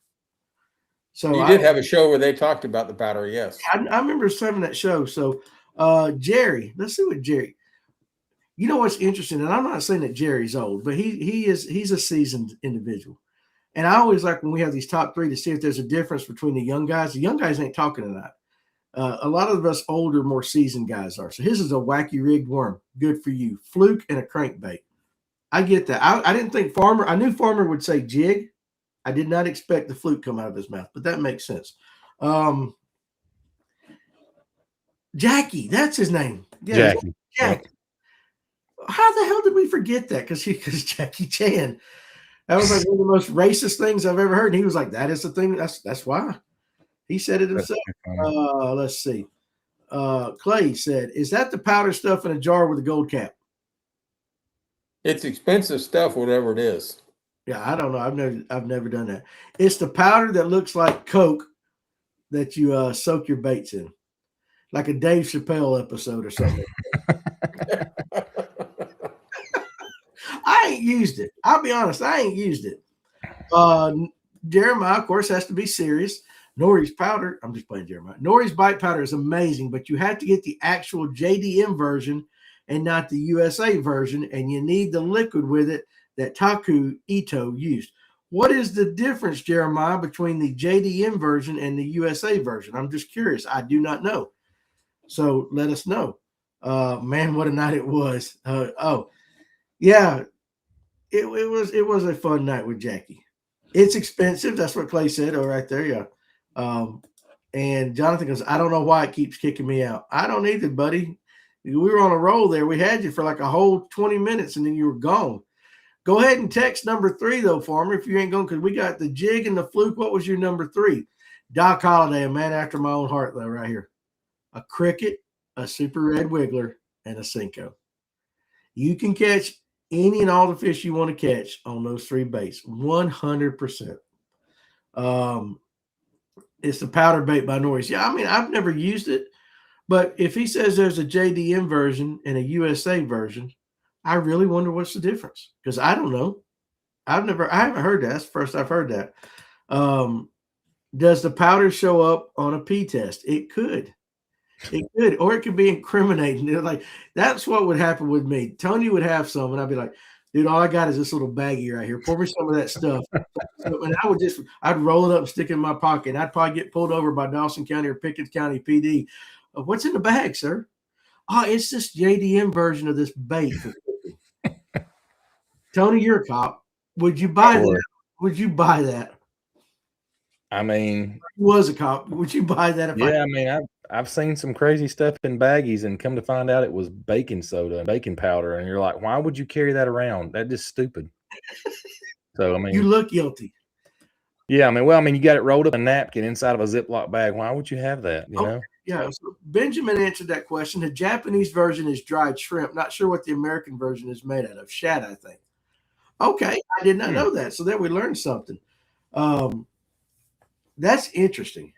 So you did have a show where they talked about the powder, yes. I remember having that show. So Jerry, let's see what Jerry. You know what's interesting, and I'm not saying that Jerry's old, but he's a seasoned individual. And I always like when we have these top 3 to see if there's a difference between the young guys. The young guys ain't talking tonight. A lot of us older, more seasoned guys are. So his is a wacky rigged worm. Good for you. Fluke and a crankbait. I get that. I didn't think Farmer. I knew Farmer would say jig. I did not expect the fluke come out of his mouth, but that makes sense. Jackie, that's his name. Yeah, Jackie. Jack. How the hell did we forget that? Because Jackie Chan. That was like one of the most racist things I've ever heard. And he was like, that is the thing. That's why. He said it himself. Let's see. Clay said, is that the powder stuff in a jar with a gold cap? It's expensive stuff, whatever it is. Yeah, I don't know. I've never done that. It's the powder that looks like Coke that you soak your baits in. Like a Dave Chappelle episode or something. I ain't used it. I'll be honest, I ain't used it. Jeremiah, of course, has to be serious. Nori's powder, I'm just playing Jeremiah. Nori's bite powder is amazing, but you have to get the actual JDM version and not the USA version, and you need the liquid with it that Taku Ito used. What is the difference, Jeremiah, between the JDM version and the USA version? I'm just curious. I do not know. So let us know. Man, what a night it was. Yeah, it was a fun night with Jackie. It's expensive. That's what Clay said. Oh, right there. Yeah. And Jonathan goes, I don't know why it keeps kicking me out. I don't either, buddy. We were on a roll there. We had you for like a whole 20 minutes and then you were gone. Go ahead and text number 3, though, Farmer, if you ain't going, because we got the jig and the fluke. What was your number 3? Doc Holliday, a man after my own heart, though, right here. A cricket, a super red wiggler, and a Cinco. You can catch any and all the fish you want to catch on those 3 baits, 100%. It's the powder bait by Norris. Yeah, I mean, I've never used it, but if he says there's a JDM version and a USA version, I really wonder what's the difference, because I don't know. I haven't heard that. That's the first I've heard that. Does the powder show up on a P test? It could. It could, or it could be incriminating. Like, that's what would happen with me. Tony would have some, and I'd be like, dude, all I got is this little baggie right here. Pour me some of that stuff. And I'd roll it up and stick it in my pocket. And I'd probably get pulled over by Dawson County or Pickens County PD. What's in the bag, sir? Oh, it's this JDM version of this bait. Tony, you're a cop. Would you buy that? Would you buy that? I mean, he was a cop. Would you buy that? I mean, I've seen some crazy stuff in baggies, and come to find out it was baking soda and baking powder, and you're like, why would you carry that around? That's just stupid. So I mean, you look guilty. Yeah, I mean, you got it rolled up in a napkin inside of a Ziploc bag. Why would you have that? You know? Yeah. So Benjamin answered that question. The Japanese version is dried shrimp. Not sure what the American version is made out of. Shad, I think. Okay, I did not know that. So there we learned something. That's interesting.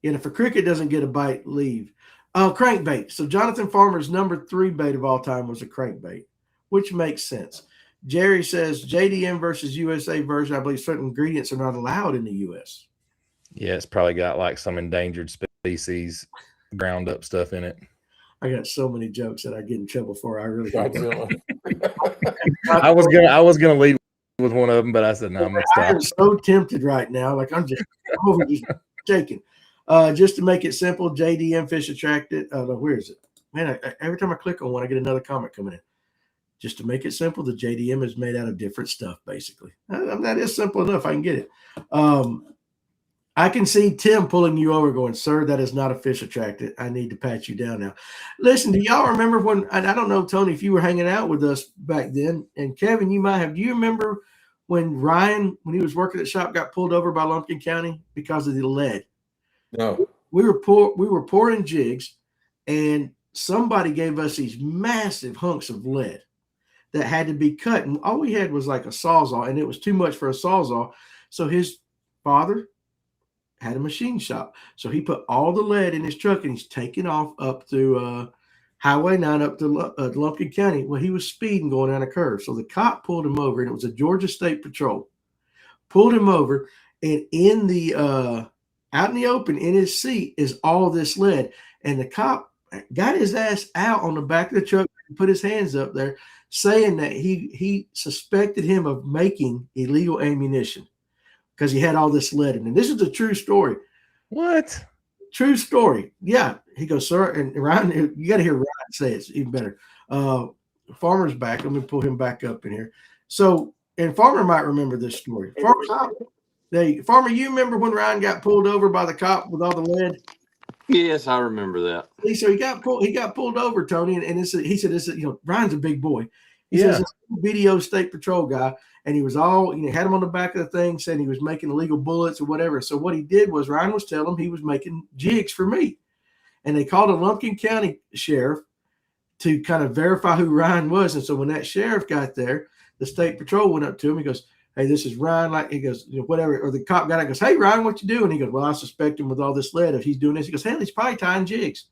And if a cricket doesn't get a bite, leave. Crankbait. So Jonathan Farmer's number 3 bait of all time was a crankbait, which makes sense. Jerry says JDM versus USA version. I believe certain ingredients are not allowed in the U.S. Yeah, it's probably got like some endangered species ground up stuff in it. I got so many jokes that I get in trouble for. I really I was gonna lead with one of them, but I said no. I'm gonna stop. I'm so tempted right now. Like I'm just shaking. Just to make it simple, JDM fish attracted. Where is it? Man, every time I click on one, I get another comment coming in. Just to make it simple, the JDM is made out of different stuff, basically. That is simple enough. I can get it. I can see Tim pulling you over going, sir, that is not a fish attracted. I need to pat you down now. Listen, do y'all remember when, and I don't know, Tony, if you were hanging out with us back then, and Kevin, you might have, do you remember when Ryan, when he was working at shop, got pulled over by Lumpkin County because of the lead? No. We were pouring jigs, and somebody gave us these massive hunks of lead that had to be cut. And all we had was like a Sawzall, and it was too much for a Sawzall. So his father had a machine shop. So he put all the lead in his truck, and he's taking off up to Highway 9 up to Lumpkin County. Well, he was speeding going down a curve. So the cop pulled him over, and it was a Georgia State Patrol. Pulled him over, and in the out in the open, in his seat, is all this lead. And the cop got his ass out on the back of the truck and put his hands up there, saying that he suspected him of making illegal ammunition because he had all this lead in it. And this is a true story. What? True story. Yeah. He goes, sir, and Ryan, you got to hear Ryan say it's even better. Farmer's back. Let me pull him back up in here. So, and Farmer might remember this story. Farmer, you remember when Ryan got pulled over by the cop with all the lead? Yes, I remember that. So he got pulled over, Tony, and he said, Ryan's a big boy. He Yeah. says this video state patrol guy, and he was all, had him on the back of the thing, saying he was making illegal bullets or whatever. So what he did was Ryan was telling him he was making jigs for meat. And they called a Lumpkin County sheriff to kind of verify who Ryan was. And so when that sheriff got there, the state patrol went up to him. He goes, "Hey, this is Ryan." Like, he goes, whatever. Or the cop got out and goes, "Hey, Ryan, what you doing?" He goes, "Well, I suspect him with all this lead. If he's doing this," he goes, "Hell, he's probably tying jigs."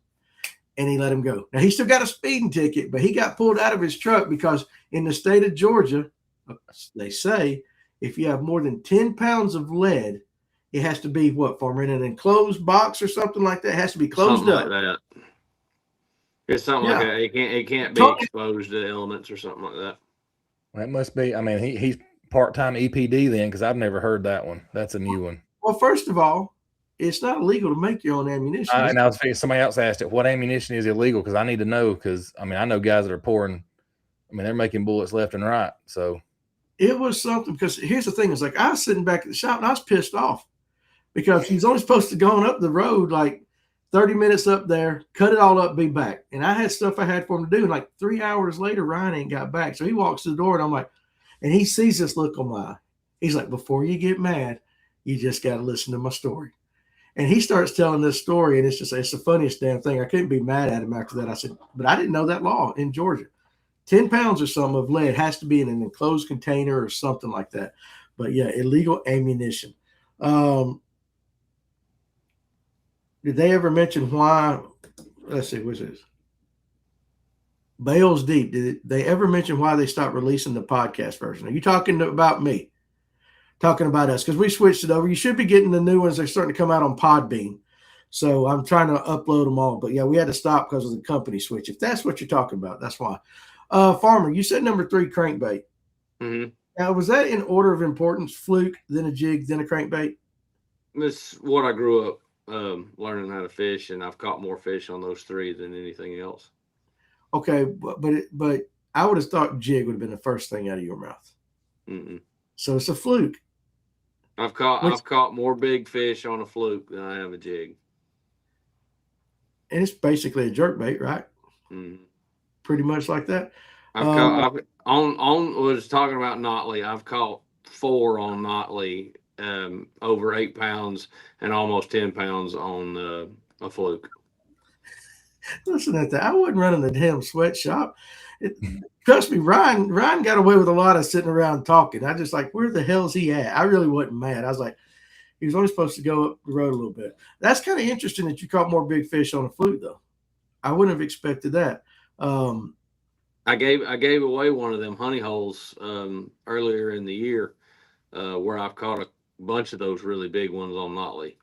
And he let him go. Now, he still got a speeding ticket, but he got pulled out of his truck because in the state of Georgia, they say if you have more than 10 pounds of lead, it has to be what, Farmer, in an enclosed box or something like that? It has to be closed Something up. like that. It's something like that. It can't be Tony- exposed to elements or something like that. That must be. I mean, he's part-time EPD then, because I've never heard that one. That's a new one. Well, first of all, it's not illegal to make your own ammunition. And I was thinking somebody else asked it, what ammunition is illegal? Because I need to know. Because I mean, I know guys that are pouring. I mean, they're making bullets left and right. So it was something, because here's the thing: it's like I was sitting back at the shop and I was pissed off because he's only supposed to go on up the road like 30 minutes up there, cut it all up, be back. And I had stuff I had for him to do. And like 3 hours later, Ryan ain't got back. So he walks to the door and I'm like, and he sees this look on my eye. He's like, "Before you get mad, you just got to listen to my story." And he starts telling this story, and it's the funniest damn thing. I couldn't be mad at him after that. I said, "But I didn't know that law in Georgia. 10 pounds or something of lead has to be in an enclosed container or something like that." But yeah, illegal ammunition. Did they ever mention why? Let's see, what's this? Bales Deep. Did they ever mention why they stopped releasing the podcast version? Are you talking about me? Talking about us? Because we switched it over. You should be getting the new ones. They're starting to come out on Podbean. So I'm trying to upload them all. But yeah, we had to stop because of the company switch. If that's what you're talking about, that's why. Farmer, you said number 3, crankbait. Mm-hmm. Now, was that in order of importance? Fluke, then a jig, then a crankbait? That's what I grew up learning how to fish, and I've caught more fish on those 3 than anything else. Okay, but I would have thought jig would have been the first thing out of your mouth. Mm-mm. So it's a fluke. I've caught more big fish on a fluke than I have a jig. And it's basically a jerkbait, right? Mm-hmm. Pretty much like that. Was talking about Notley. I've caught 4 on Notley, over 8 pounds and almost 10 pounds on a fluke. Listen at that. I wasn't running the damn sweatshop. Trust me, Ryan got away with a lot of sitting around talking. I just like, where the hell is he at? I really wasn't mad. I was like, he was only supposed to go up the road a little bit. That's kind of interesting that you caught more big fish on a fluke, though. I wouldn't have expected that. I gave away one of them honey holes earlier in the year, where I've caught a bunch of those really big ones on Notley.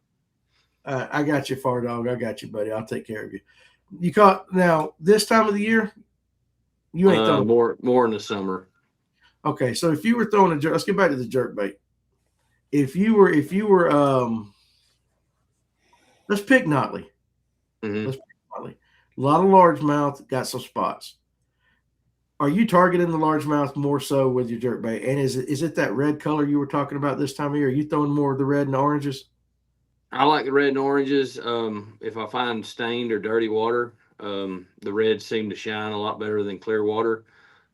I got you, Far Dog. I got you, buddy. I'll take care of you. You caught now this time of the year? You ain't throwing more in the summer. Okay, so if you were throwing let's get back to the jerkbait. If you were let's pick Notley. Mm-hmm. Let's pick Notley. A lot of largemouth, got some spots. Are you targeting the largemouth more so with your jerkbait? And is it that red color you were talking about this time of year? Are you throwing more of the red and oranges? I like the red and oranges. If I find stained or dirty water, the reds seem to shine a lot better than clear water.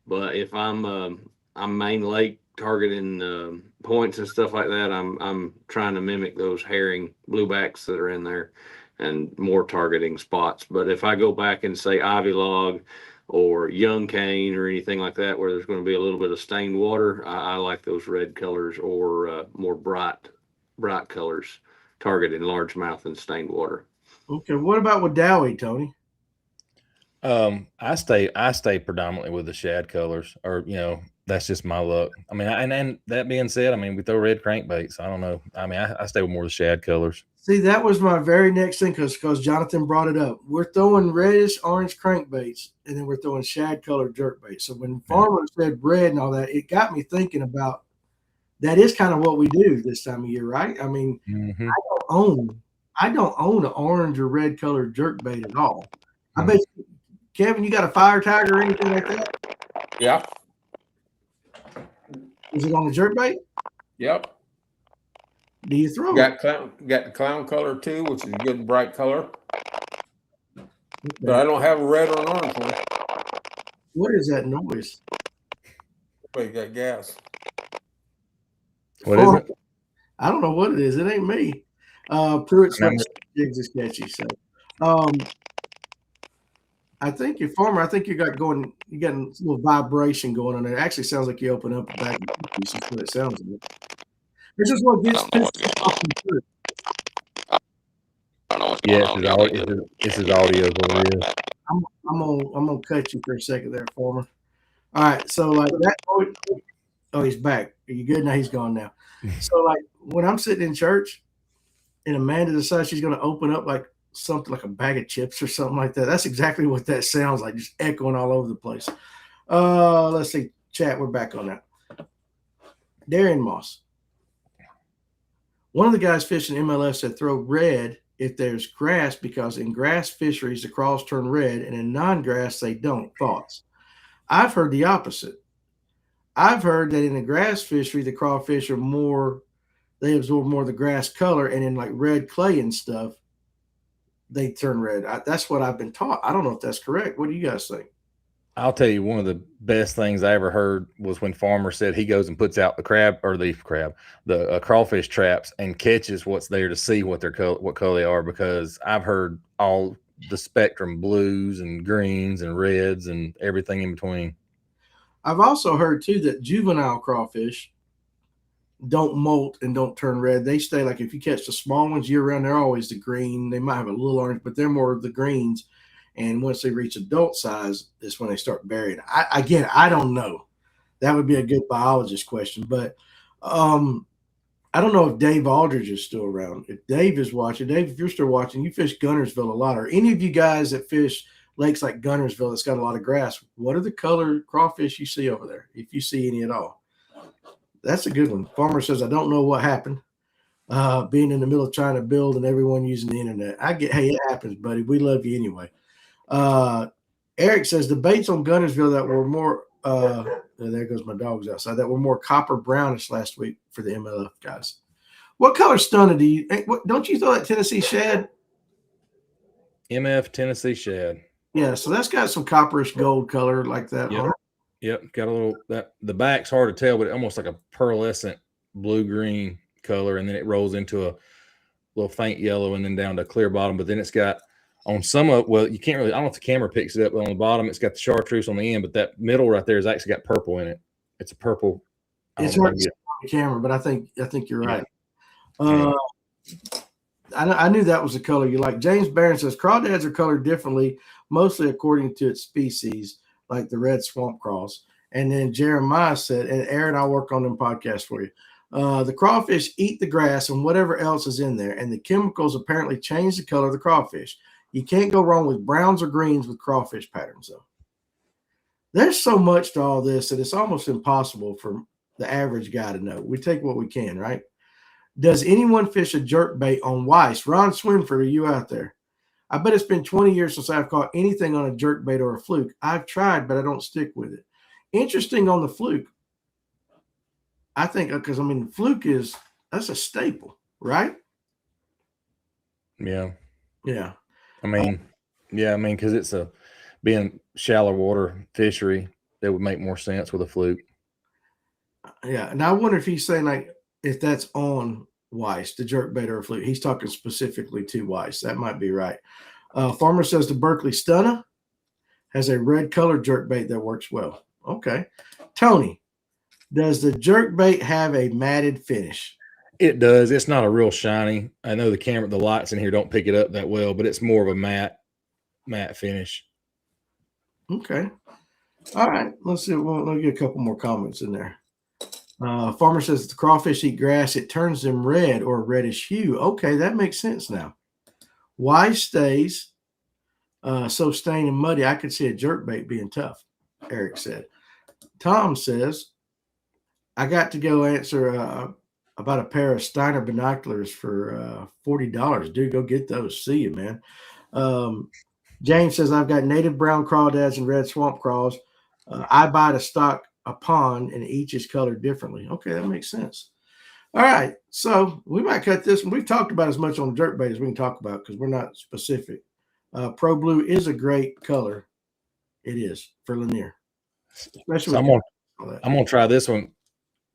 But if I'm main lake targeting points and stuff like that, I'm trying to mimic those herring bluebacks that are in there and more targeting spots. But if I go back and say ivy log or young cane or anything like that, where there's going to be a little bit of stained water, I like those red colors or more bright colors targeting largemouth and stained water. Okay, what about with Dowie, Tony? I stay predominantly with the shad colors, or that's just my luck. I mean, and that being said, I mean, we throw red crankbaits. I don't know. I mean, I stay with more of the shad colors. See, that was my very next thing because Jonathan brought it up. We're throwing reddish orange crankbaits, and then we're throwing shad colored jerkbaits. So when Farmer said red and all that, it got me thinking about that is kind of what we do this time of year, right? I mean, mm-hmm. I don't own an orange or red colored jerkbait at all. I bet you, Kevin, you got a fire tiger or anything like that? Yeah. Is it on the jerkbait? Yep. Do you throw got the clown color too, which is a good bright color. but I don't have a red or an orange one. What is that noise? Wait, got gas. What is it? I don't know what it is. It ain't me. Pruitt's Remember- jigs is catchy. So, I think your farmer. I think you got a little vibration going on there. It actually sounds like you open up the back. This is what it sounds like. This is what gets pissed off. Yeah, this is audio over here. I'm gonna cut you for a second there, farmer. All right, so like that. Oh, he's back. Are you good? Now he's gone now. So like when I'm sitting in church, and Amanda decides she's gonna open up like something like a bag of chips or something like that. That's exactly what that sounds like, just echoing all over the place. Let's see, chat. We're back on that. Darian Moss. One of the guys fishing MLF said throw red if there's grass because in grass fisheries the crawls turn red and in non-grass they don't. Thoughts? I've heard the opposite. I've heard that in the grass fishery the crawfish are more, they absorb more of the grass color, and in like red clay and stuff they turn red. That's what I've been taught. I don't know if that's correct. What do you guys think? I'll tell you, one of the best things I ever heard was when Farmer said he goes and puts out the crawfish traps and catches what's there to see what color they are, because I've heard all the spectrum blues and greens and reds and everything in between. I've also heard too that juvenile crawfish don't molt and don't turn red. They stay, like if you catch the small ones year round, they're always the green. They might have a little orange, but they're more of the greens. And once they reach adult size, is when they start burying. I don't know. That would be a good biologist question. But I don't know if Dave Aldridge is still around. If Dave is watching, Dave, if you're still watching, you fish Gunnersville a lot. Or any of you guys that fish lakes like Gunnersville that's got a lot of grass, what are the color crawfish you see over there, if you see any at all? That's a good one. Farmer says, I don't know what happened. Being in the middle of trying to build and everyone using the internet. Hey, it happens, buddy. We love you anyway. Eric says the baits on Gunnersville that were more there goes my dogs outside, that were more copper brownish last week for the MLF guys. What color stunner do you don't you throw that Tennessee shad? MF Tennessee shad. Yeah, so that's got some copperish gold color like that. Yep. Yep, got a little, that the back's hard to tell, but almost like a pearlescent blue-green color, and then it rolls into a little faint yellow and then down to a clear bottom. But then it's got on some of, well, you can't really, I don't know if the camera picks it up, but on the bottom it's got the chartreuse on the end, but that middle right there has actually got purple in it. It's a purple. It's hard to see on the camera, but I think you're right. Yeah. I knew that was the color you like. James Barron says crawdads are colored differently, mostly according to its species, like the red swamp craws. And then Jeremiah said, and Aaron, I'll work on them podcasts for you. The crawfish eat the grass and whatever else is in there, and the chemicals apparently change the color of the crawfish. You can't go wrong with browns or greens with crawfish patterns, though. There's so much to all this that it's almost impossible for the average guy to know. We take what we can, right? Does anyone fish a jerkbait on Weiss? Ron Swinford, are you out there? I bet it's been 20 years since I've caught anything on a jerkbait or a fluke. I've tried, but I don't stick with it. Interesting on the fluke. I think, because, I mean, fluke that's a staple, right? Yeah. Yeah. I mean, because it's being shallow water fishery, that would make more sense with a fluke. Yeah. And I wonder if he's saying, like, if that's on Weiss, the jerkbait or a fluke. He's talking specifically to Weiss. That might be right. Farmer says the Berkeley Stunner has a red colored jerkbait that works well. Okay. Tony, does the jerkbait have a matted finish? It does. It's not a real shiny. I know the lights in here don't pick it up that well, but it's more of a matte finish. Okay. All right. Let's see. We'll get a couple more comments in there. Farmer says the crawfish eat grass, it turns them red or reddish hue. Okay, that makes sense now. Why stays so stained and muddy? I could see a jerkbait being tough, Eric said. Tom says, I got to go answer about a pair of Steiner binoculars for $40. Dude, go get those. See you, man. James says, I've got native brown crawdads and red swamp craws. I buy to stock a pond, and each is colored differently. Okay, that makes sense. All right, so we might cut this. We've talked about as much on the jerkbait as we can talk about because we're not specific. Pro Blue is a great color. It is for Lanier. Especially So with I'm gonna try this one.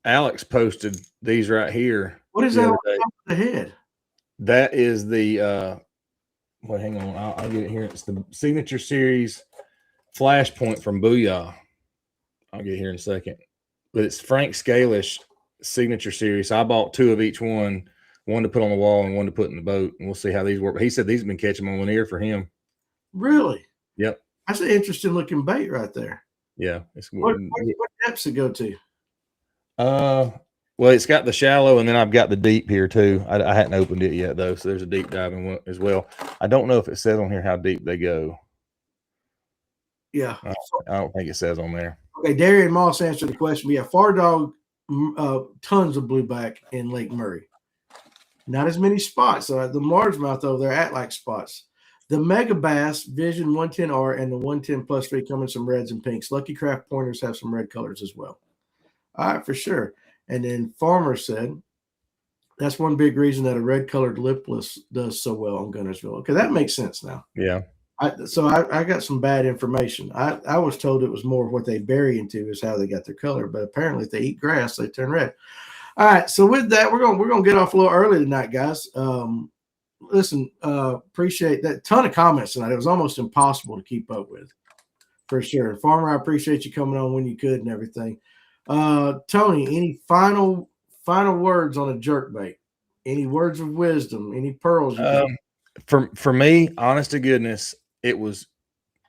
Alex posted these right here. what is the that other on day. top of the head? That is the well, hang on, I'll get it here. It's the Signature Series Flashpoint from Booyah. I'll get here in a second. But it's Frank Scalish Signature Series. So I bought 2 of each one to put on the wall and one to put in the boat. And we'll see how these work. But he said these have been catching on Lanier for him. Really? Yep. That's an interesting looking bait right there. Yeah. It's What depths it go to? Well, it's got the shallow, and then I've got the deep here too. I hadn't opened it yet though, so there's a deep diving one as well. I don't know if it says on here how deep they go. Yeah, I don't think it says on there. Okay, Darian Moss answered the question. We have Far Dog, tons of blueback in Lake Murray. Not as many spots. So the largemouth over there at like spots. The Mega Bass Vision 110R and the 110 Plus 3 come in some reds and pinks. Lucky Craft Pointers have some red colors as well. All right, for sure. And then Farmer said that's one big reason that a red colored lipless does so well on Gunnersville. Okay, that makes sense now. Yeah. So I got some bad information. I was told it was more what they bury into is how they got their color, but apparently if they eat grass, they turn red. All right, so with that, we're gonna get off a little early tonight, guys. Listen, appreciate that ton of comments tonight. It was almost impossible to keep up with, for sure. Farmer, I appreciate you coming on when you could and everything. Tony, any final words on a jerkbait? Any words of wisdom? Any pearls? For me, honest to goodness, it was.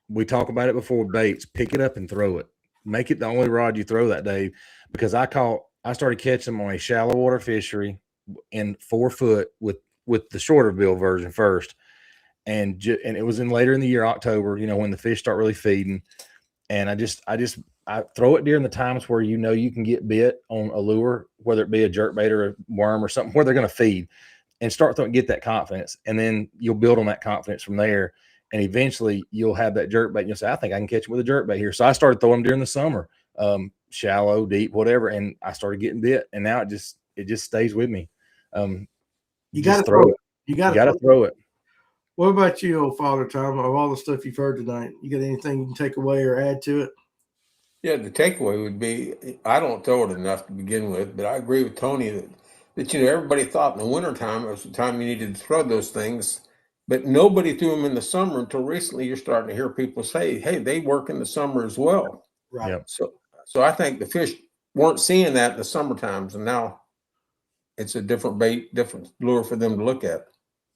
We talk about it before baits. Pick it up and throw it. Make it the only rod you throw that day, because I started catching them on a shallow water fishery in 4 foot with the shorter bill version first, and it was in later in the year, October. You know, when the fish start really feeding, and I throw it during the times where you can get bit on a lure, whether it be a jerkbait or a worm or something where they're going to feed, and start throwing, get that confidence, and then you'll build on that confidence from there, and eventually you'll have that jerkbait. And you'll say, I think I can catch him with a jerkbait here. So I started throwing them during the summer, shallow, deep, whatever, and I started getting bit, and now it just stays with me. You got to throw it. You got to throw it. What about you, old Father Tom? Of all the stuff you've heard tonight, you got anything you can take away or add to it? Yeah, the takeaway would be I don't throw it enough to begin with, but I agree with Tony that everybody thought in the wintertime was the time you needed to throw those things, but nobody threw them in the summer until recently. You're starting to hear people say, hey, they work in the summer as well. Right. Yep. So I think the fish weren't seeing that in the summer times, and now it's a different bait, different lure for them to look at.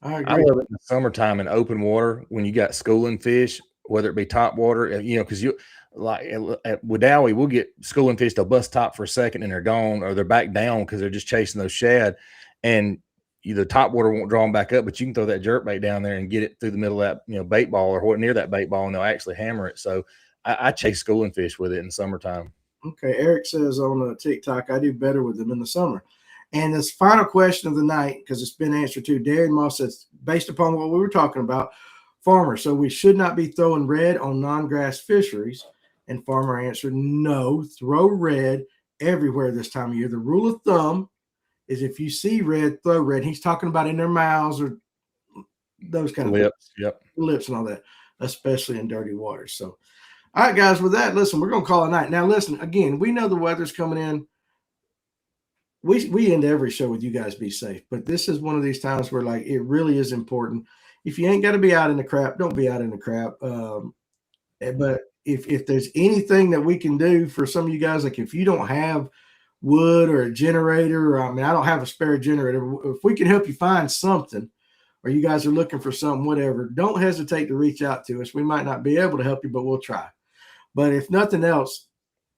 I agree. I love it in the summertime in open water when you got schooling fish, whether it be top water, because you like at Wadowee, we'll get schooling fish, they'll bust top for a second and they're gone, or they're back down because they're just chasing those shad, and the top water won't draw them back up, but you can throw that jerkbait down there and get it through the middle of that bait ball or what near that bait ball, and they'll actually hammer it. So I chase schooling fish with it in the summertime. Okay, Eric says on TikTok, I do better with them in the summer. And this final question of the night, because it's been answered too, Darren Moss says, based upon what we were talking about, Farmer, so we should not be throwing red on non-grass fisheries. And Farmer answered, no, throw red everywhere this time of year. The rule of thumb is if you see red, throw red. He's talking about in their mouths or those kind of lips, yep, lips and all that, especially in dirty waters. So, all right, guys, with that, listen, we're going to call it a night. Now, listen, again, we know the weather's coming in. We end every show with you guys be safe, but this is one of these times where like it really is important. If you ain't got to be out in the crap, don't be out in the crap. But if there's anything that we can do for some of you guys, like if you don't have wood or a generator, or I don't have a spare generator, if we can help you find something, or you guys are looking for something, whatever, don't hesitate to reach out to us. We might not be able to help you, but we'll try. But if nothing else,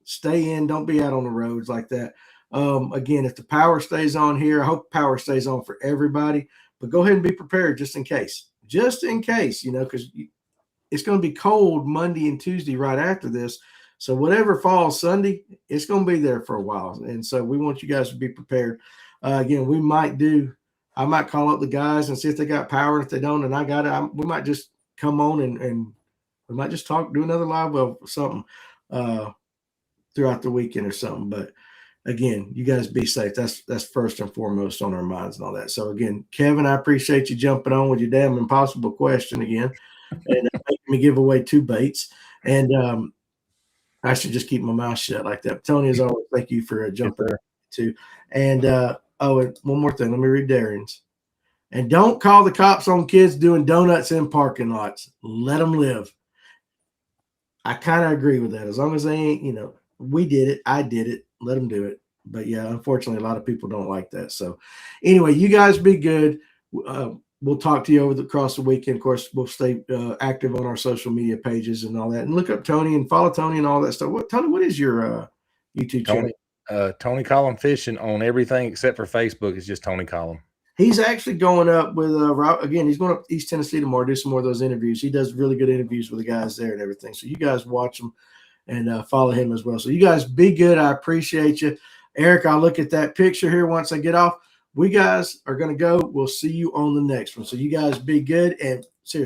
stay in. Don't be out on the roads like that. Again, if the power stays on here, I hope power stays on for everybody, but go ahead and be prepared just in case, because it's going to be cold Monday and Tuesday right after this. So whatever falls Sunday, it's going to be there for a while. And so we want you guys to be prepared. Again, I might call up the guys and see if they got power. And if they don't, and I got it, we might just come on and we might just do another live well or something throughout the weekend or something. But again, you guys be safe. That's first and foremost on our minds and all that. So again, Kevin, I appreciate you jumping on with your damn impossible question again. and making me give away 2 baits. And I should just keep my mouth shut like that. Tony, as always, thank you for jumping in too. And and one more thing. Let me read Darian's. And don't call the cops on kids doing donuts in parking lots. Let them live. I kind of agree with that. As long as they ain't, we did it. I did it. Let them do it. But yeah, unfortunately, a lot of people don't like that. So anyway, you guys be good. We'll talk to you across the weekend. Of course, we'll stay active on our social media pages and all that. And look up Tony and follow Tony and all that stuff. Tony, what is your YouTube channel? Tony Collum Fishing on everything except for Facebook. It's just Tony Collum. He's actually going up with again. He's going up to East Tennessee tomorrow, do some more of those interviews. He does really good interviews with the guys there and everything. So you guys watch him and follow him as well. So you guys be good. I appreciate you, Eric. I'll look at that picture here once I get off. We guys are going to go. We'll see you on the next one. So you guys be good and